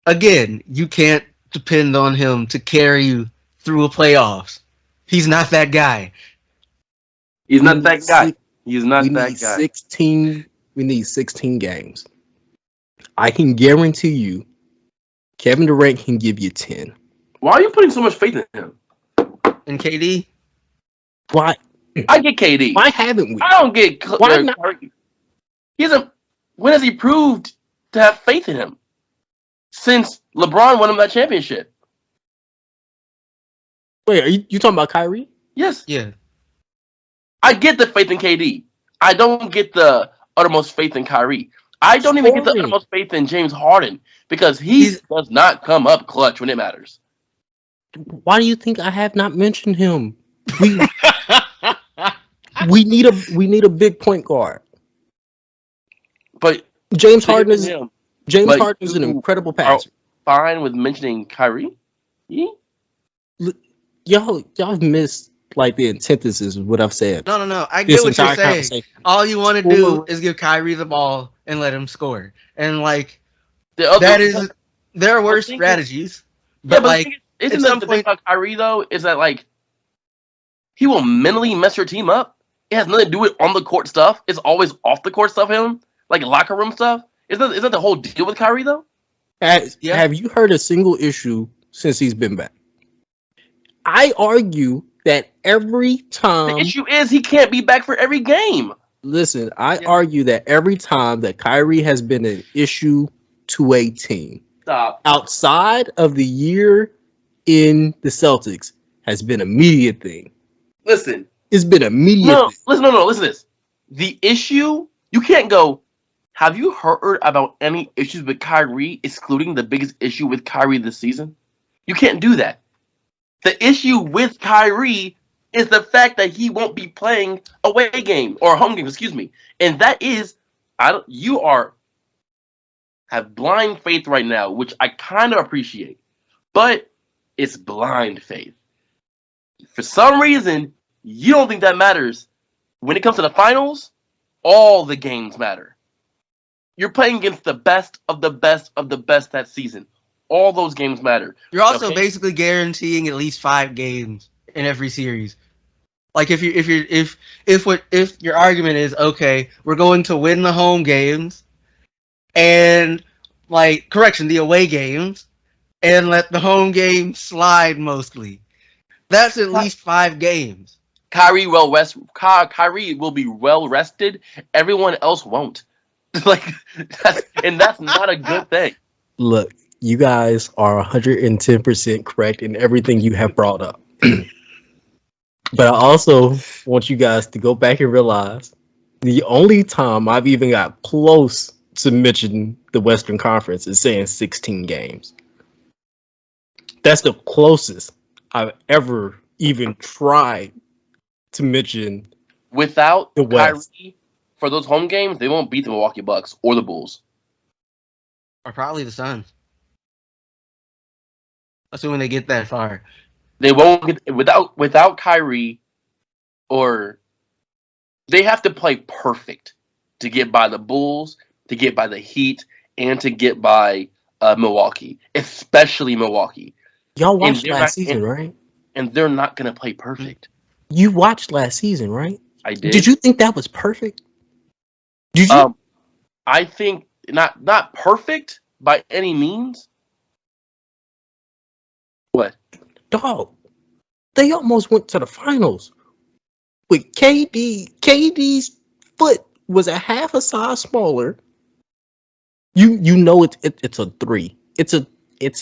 again, you can't depend on him to carry you through a playoffs. He's not that guy. He's We not need that guy. six- He's not we that need guy. 16. We need 16 games. I can guarantee you, Kevin Durant can give you 10. Why are you putting so much faith in him? And KD, Why? I get KD. Why haven't we? I don't get Why not? Curry. He hasn't. When has he proved to have faith in him? Since LeBron won him that championship. Wait, are you talking about Kyrie? Yes. yeah. I get the faith in KD. I don't get the uttermost faith in Kyrie. I don't even get the Scoring. uttermost faith in James Harden because he He's- does not come up clutch when it matters. Why do you think I have not mentioned him? We need a big point guard. But James Harden is him James But Harden is an you incredible are passer. fine with mentioning Kyrie. Yeah. Y'all missed like the antithesis of what I've said. No. I This get what you're entire saying. conversation. All you want to do is give Kyrie the ball and let him score. And like The other, that is there are worse thing is- strategies. yeah, But but like isn't at some that the thing point- about Kyrie though? Is that like he will mentally mess your team up? It has nothing to do with on the court stuff. It's always off the court stuff. Him like locker room stuff. Is that the whole deal with Kyrie though? Yeah. Have you heard a single issue since he's been back? I argue that every The time. issue is he can't be back for every game. Listen, I Yeah. argue that every time that Kyrie has been an issue to a team Stop. outside of the year in the Celtics has been a media thing. Listen. It's been a media No, thing. listen, no, listen to this. The issue, you can't go, have you heard about any issues with Kyrie, excluding the biggest issue with Kyrie this season? You can't do that. The issue with Kyrie is the fact that he won't be playing away game or home game, excuse me. And that is, you have blind faith right now, which I kind of appreciate. But it's blind faith. For some reason, you don't think that matters. When it comes to the finals, all the games matter. You're playing against the best of the best of the best that season. All those games matter. you're also Okay. basically guaranteeing at least 5 games in every series. Like if your argument is okay, we're going to win the home games and like correction, the away games and let the home games slide mostly. That's at least 5 games. Kyrie will be well rested. Everyone else won't. That's not a good thing. Look, you guys are 110% correct in everything you have brought up. But I also want you guys to go back and realize the only time I've even got close to mentioning the Western Conference is saying 16 games. That's the closest I've ever even tried to mention. Without The West. Kyrie for those home games, they won't beat the Milwaukee Bucks or the Bulls. Or probably the Suns. Assuming they get that far. They won't get without Kyrie, or they have to play perfect to get by the Bulls, to get by the Heat, and to get by Milwaukee, especially Milwaukee. Y'all watched they're last not- season, right? And they're not going to play perfect. You watched last season, right? I did. Did you think that was perfect? Did you? I think not perfect by any means. What? Dog, they almost went to the finals with KD. KD's foot was a half a size smaller. You know it's a 3. It's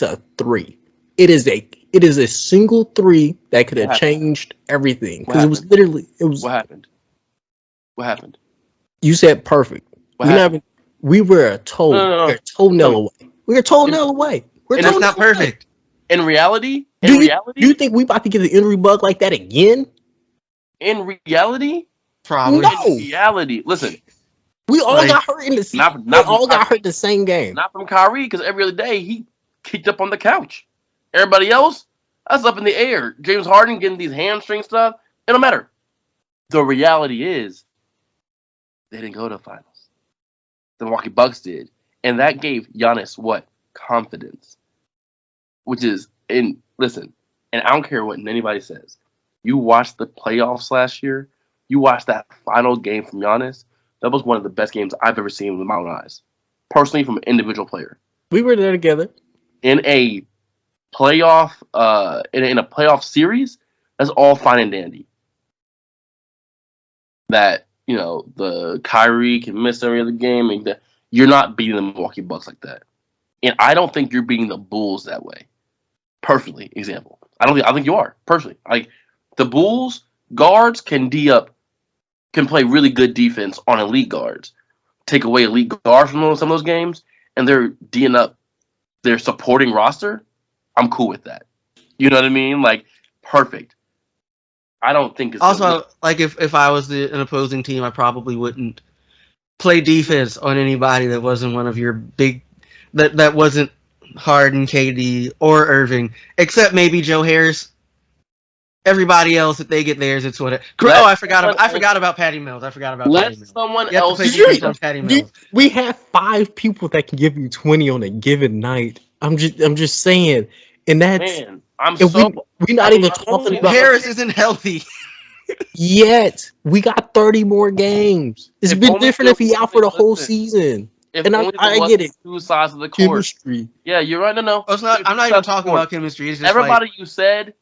a 3. It is a single 3 that could have What happened? changed everything What because it was happened? literally What happened? What happened? You said perfect. What We happened? we were a toe. No. We're a toenail away. We're a toenail away. We're a And That's toenail not perfect. In reality, Do you think we about to get an injury bug like that again? in reality, Probably. No. in reality, listen, We all Like, got hurt in the season. not- We not- all got hurt the same game. not from Kyrie, because every other day he kicked up on the couch. Everybody else, that's up in the air. James Harden getting these hamstring stuff, it don't matter. the reality is they didn't go to the finals. The Milwaukee Bucks did. And that gave Giannis what? Confidence. Which is, listen, and I don't care what anybody says. You watched the playoffs last year, you watched that final game from Giannis, that was one of the best games I've ever seen with my own eyes. Personally, from an individual player. We were there together. In a playoff, in a playoff series, that's all fine and dandy. That, the Kyrie can miss every other game, and you're not beating the Milwaukee Bucks like that. And I don't think you're beating the Bulls that way. Personally, example. I think you are, personally. Like, the Bulls guards can play really good defense on elite guards. Take away elite guards from some of those games, and they're D'ing up their supporting roster. I'm cool with that. You know what I mean? Like, perfect. I don't think it's also like if I was an opposing team, I probably wouldn't play defense on anybody that wasn't one of your big that wasn't Harden, KD, or Irving, except maybe Joe Harris. Everybody else, if they get theirs, it's what. I forgot about Patty Mills. Let someone else. Patty Mills. We have 5 people that can give you 20 on a given night. I'm just saying, and that's. Man, we're not even talking about Harris isn't healthy yet. We got 30 more games. It's been different if he out for the whole season. And I get it. 2 sides of the court. Chemistry. Yeah, you're right. No. It's not. I'm not even talking about chemistry. It's just everybody you said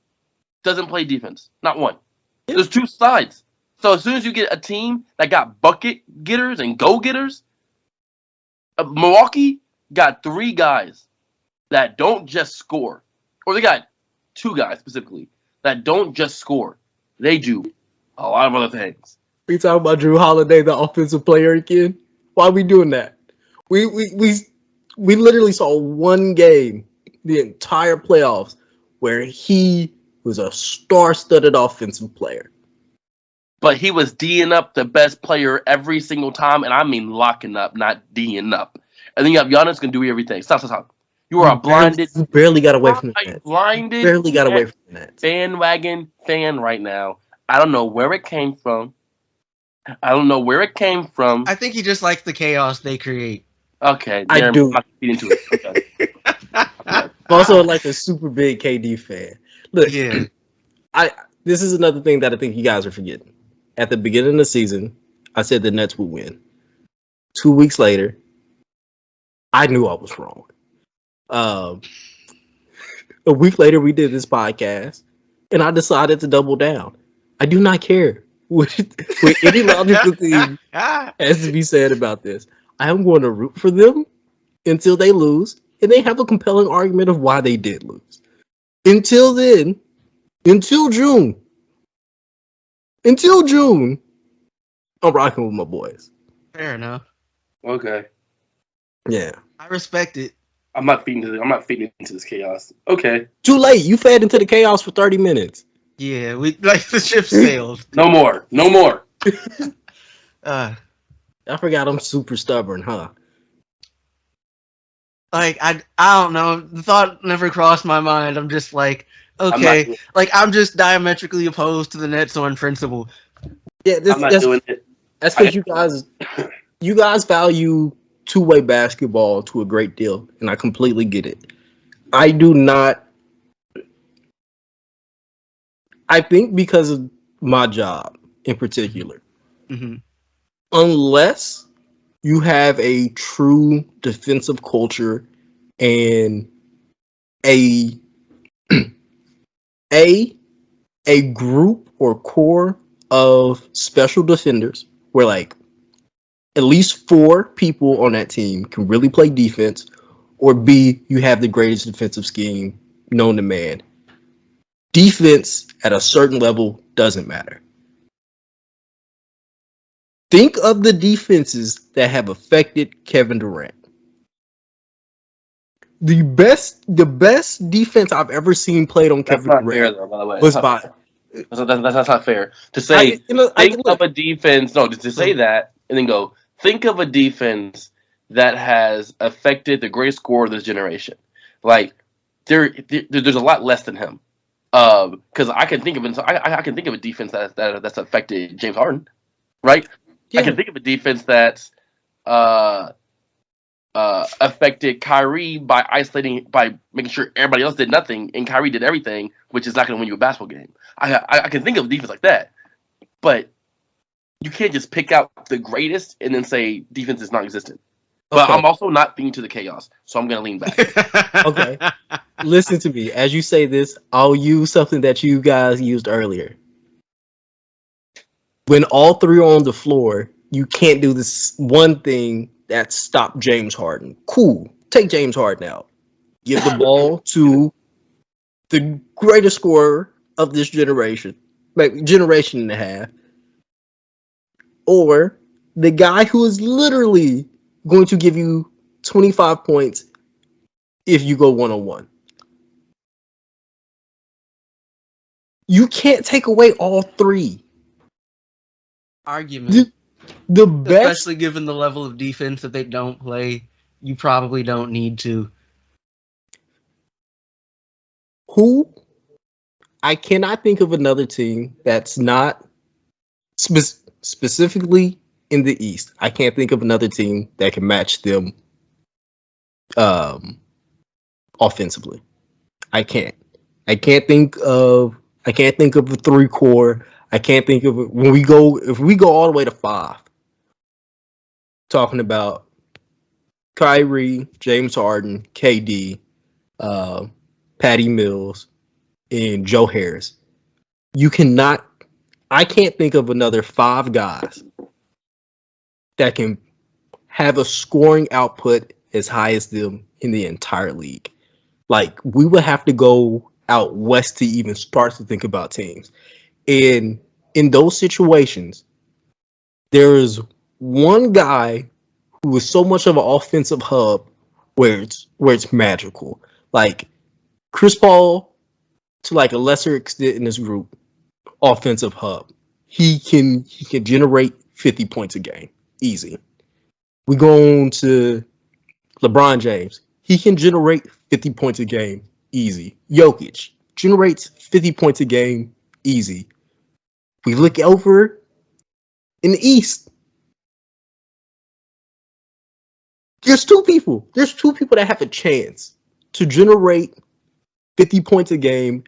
doesn't play defense. Not one. Yeah. There's 2 sides. So as soon as you get a team that got bucket getters and go getters, Milwaukee got 3 guys that don't just score, or they got 2 guys specifically that don't just score. They do a lot of other things. We talking about Drew Holiday, the offensive player again? Why are we doing that? We literally saw one game the entire playoffs where he was a star-studded offensive player. But he was D'ing up the best player every single time, and I mean locking up, not D'ing up. And then you have Giannis can do everything. Stop. You are a blinded. You barely got away from that. Blinded. Barely got away from that. Bandwagon fan right now. I don't know where it came from. I think he just likes the chaos they create. Okay, I do. I'm not feeding into it. Okay. I'm also like a super big KD fan. Look, yeah. This is another thing that I think you guys are forgetting. At the beginning of the season, I said the Nets would win. 2 weeks later, I knew I was wrong. A week later, we did this podcast, and I decided to double down. I do not care what any logical thing has to be said about this. I am going to root for them until they lose, and they have a compelling argument of why they did lose. Until then, until June, I'm rocking with my boys. Fair enough. Okay. Yeah. I respect it. I'm not feeding into this chaos. Okay. Too late. You fed into the chaos for 30 minutes. Yeah, the ship sailed. No more. I forgot I'm super stubborn, huh? Like, I don't know. The thought never crossed my mind. I'm just like, okay. I'm just diametrically opposed to the Nets on principle. Yeah, I'm not doing it. That's because you guys value two-way basketball to a great deal, and I completely get it. I do not. I think because of my job in particular, unless you have a true defensive culture and a group or core of special defenders where like at least 4 people on that team can really play defense, or B, you have the greatest defensive scheme known to man. Defense at a certain level doesn't matter. Think of the defenses that have affected Kevin Durant. The best defense I've ever seen played on Kevin Durant fair, though, by the way. was by. That's not fair. To say, think of a defense, to say that, and then go, think of a defense that has affected the greatest scorer of this generation. Like, there's a lot less than him. Because I can think of I can think of a defense that's affected James Harden, right? I can think of a defense that's uh, affected Kyrie by making sure everybody else did nothing and Kyrie did everything, which is not going to win you a basketball game. I can think of a defense like that, but you can't just pick out the greatest and then say defense is non-existent. But Okay. I'm also not being to the chaos, so I'm going to lean back. Okay. Listen to me. As you say this, I'll use something that you guys used earlier. When all three are on the floor, you can't do this one thing that stopped James Harden. Cool. Take James Harden out. Give the ball to the greatest scorer of this generation, like generation and a half, or the guy who is literally going to give you 25 points if you go one-on-one. You can't take away all three. Argument. The best, Especially given the level of defense that they don't play, you probably don't need to. who I cannot think of another team that's not specifically in the East. I can't think of another team that can match them offensively. I can't. I can't think of a three core. I can't think of it if we go all the way to 5. Talking about Kyrie, James Harden, KD, Patty Mills, and Joe Harris. I can't think of another 5 guys that can have a scoring output as high as them in the entire league. Like, we would have to go out west to even start to think about teams. And in those situations, there is one guy who is so much of an offensive hub where it's magical. Like Chris Paul, to like a lesser extent in this group, offensive hub. He can generate 50 points a game. Easy. We go on to LeBron James. He can generate 50 points a game. Easy. Jokic generates 50 points a game. Easy. We look over in the East. There's two people that have a chance to generate 50 points a game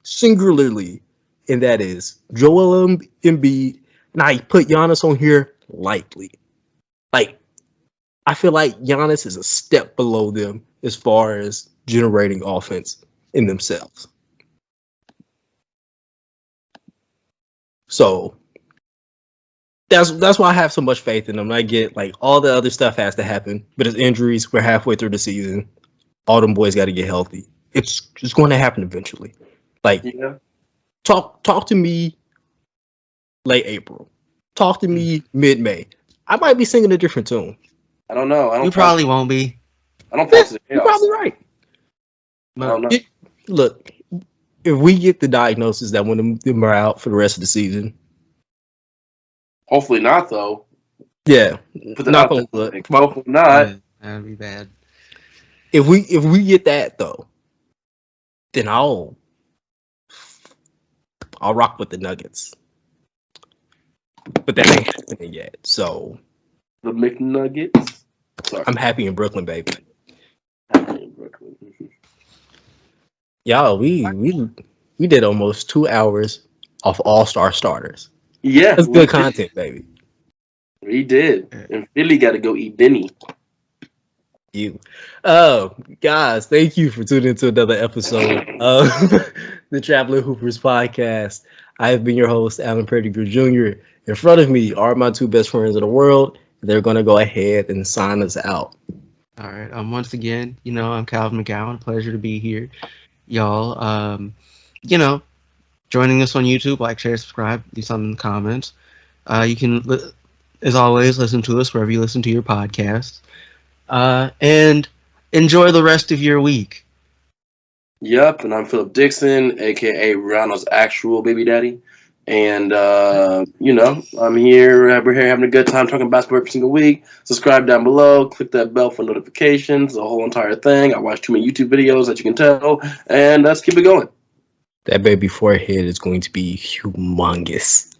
singularly, and that is Joel Embiid. And I put Giannis on here lightly. Like, I feel like Giannis is a step below them as far as generating offense in themselves. So that's why I have so much faith in them. I get like all the other stuff has to happen, but it's injuries. We're halfway through the season. All them boys got to get healthy. It's going to happen eventually. Like, talk to me late April. Talk to me mid-May. I might be singing a different tune. I don't know. You probably won't be. I don't think You're probably right. I don't know. Look, if we get the diagnosis that one of them are out for the rest of the season, hopefully not, though. Yeah, not hopefully not. Yeah, that'd be bad. If we get that though, then I'll rock with the Nuggets. But that ain't happening yet. So the McNuggets. Sorry. I'm happy in Brooklyn, baby. Happy in Brooklyn. Y'all, we did almost 2 hours of all-star starters. Yeah, that's good content, baby. We did. And Philly got to go eat Benny. You. Guys, thank you for tuning into another episode of the Traveling Hoopers podcast. I have been your host, Alan Pettigrew Jr. In front of me are my 2 best friends in the world. They're going to go ahead and sign us out. All right. Once again, I'm Calvin McGowan. Pleasure to be here. Y'all, joining us on YouTube, like, share, subscribe, leave something in the comments. You can, as always, listen to us wherever you listen to your podcasts. And enjoy the rest of your week. Yep, and I'm Philip Dixon, a.k.a. Rihanna's actual baby daddy. And, I'm here. We're here having a good time talking basketball every single week. Subscribe down below. Click that bell for notifications. The whole entire thing. I watch too many YouTube videos, as you can tell. And let's keep it going. That baby forehead is going to be humongous.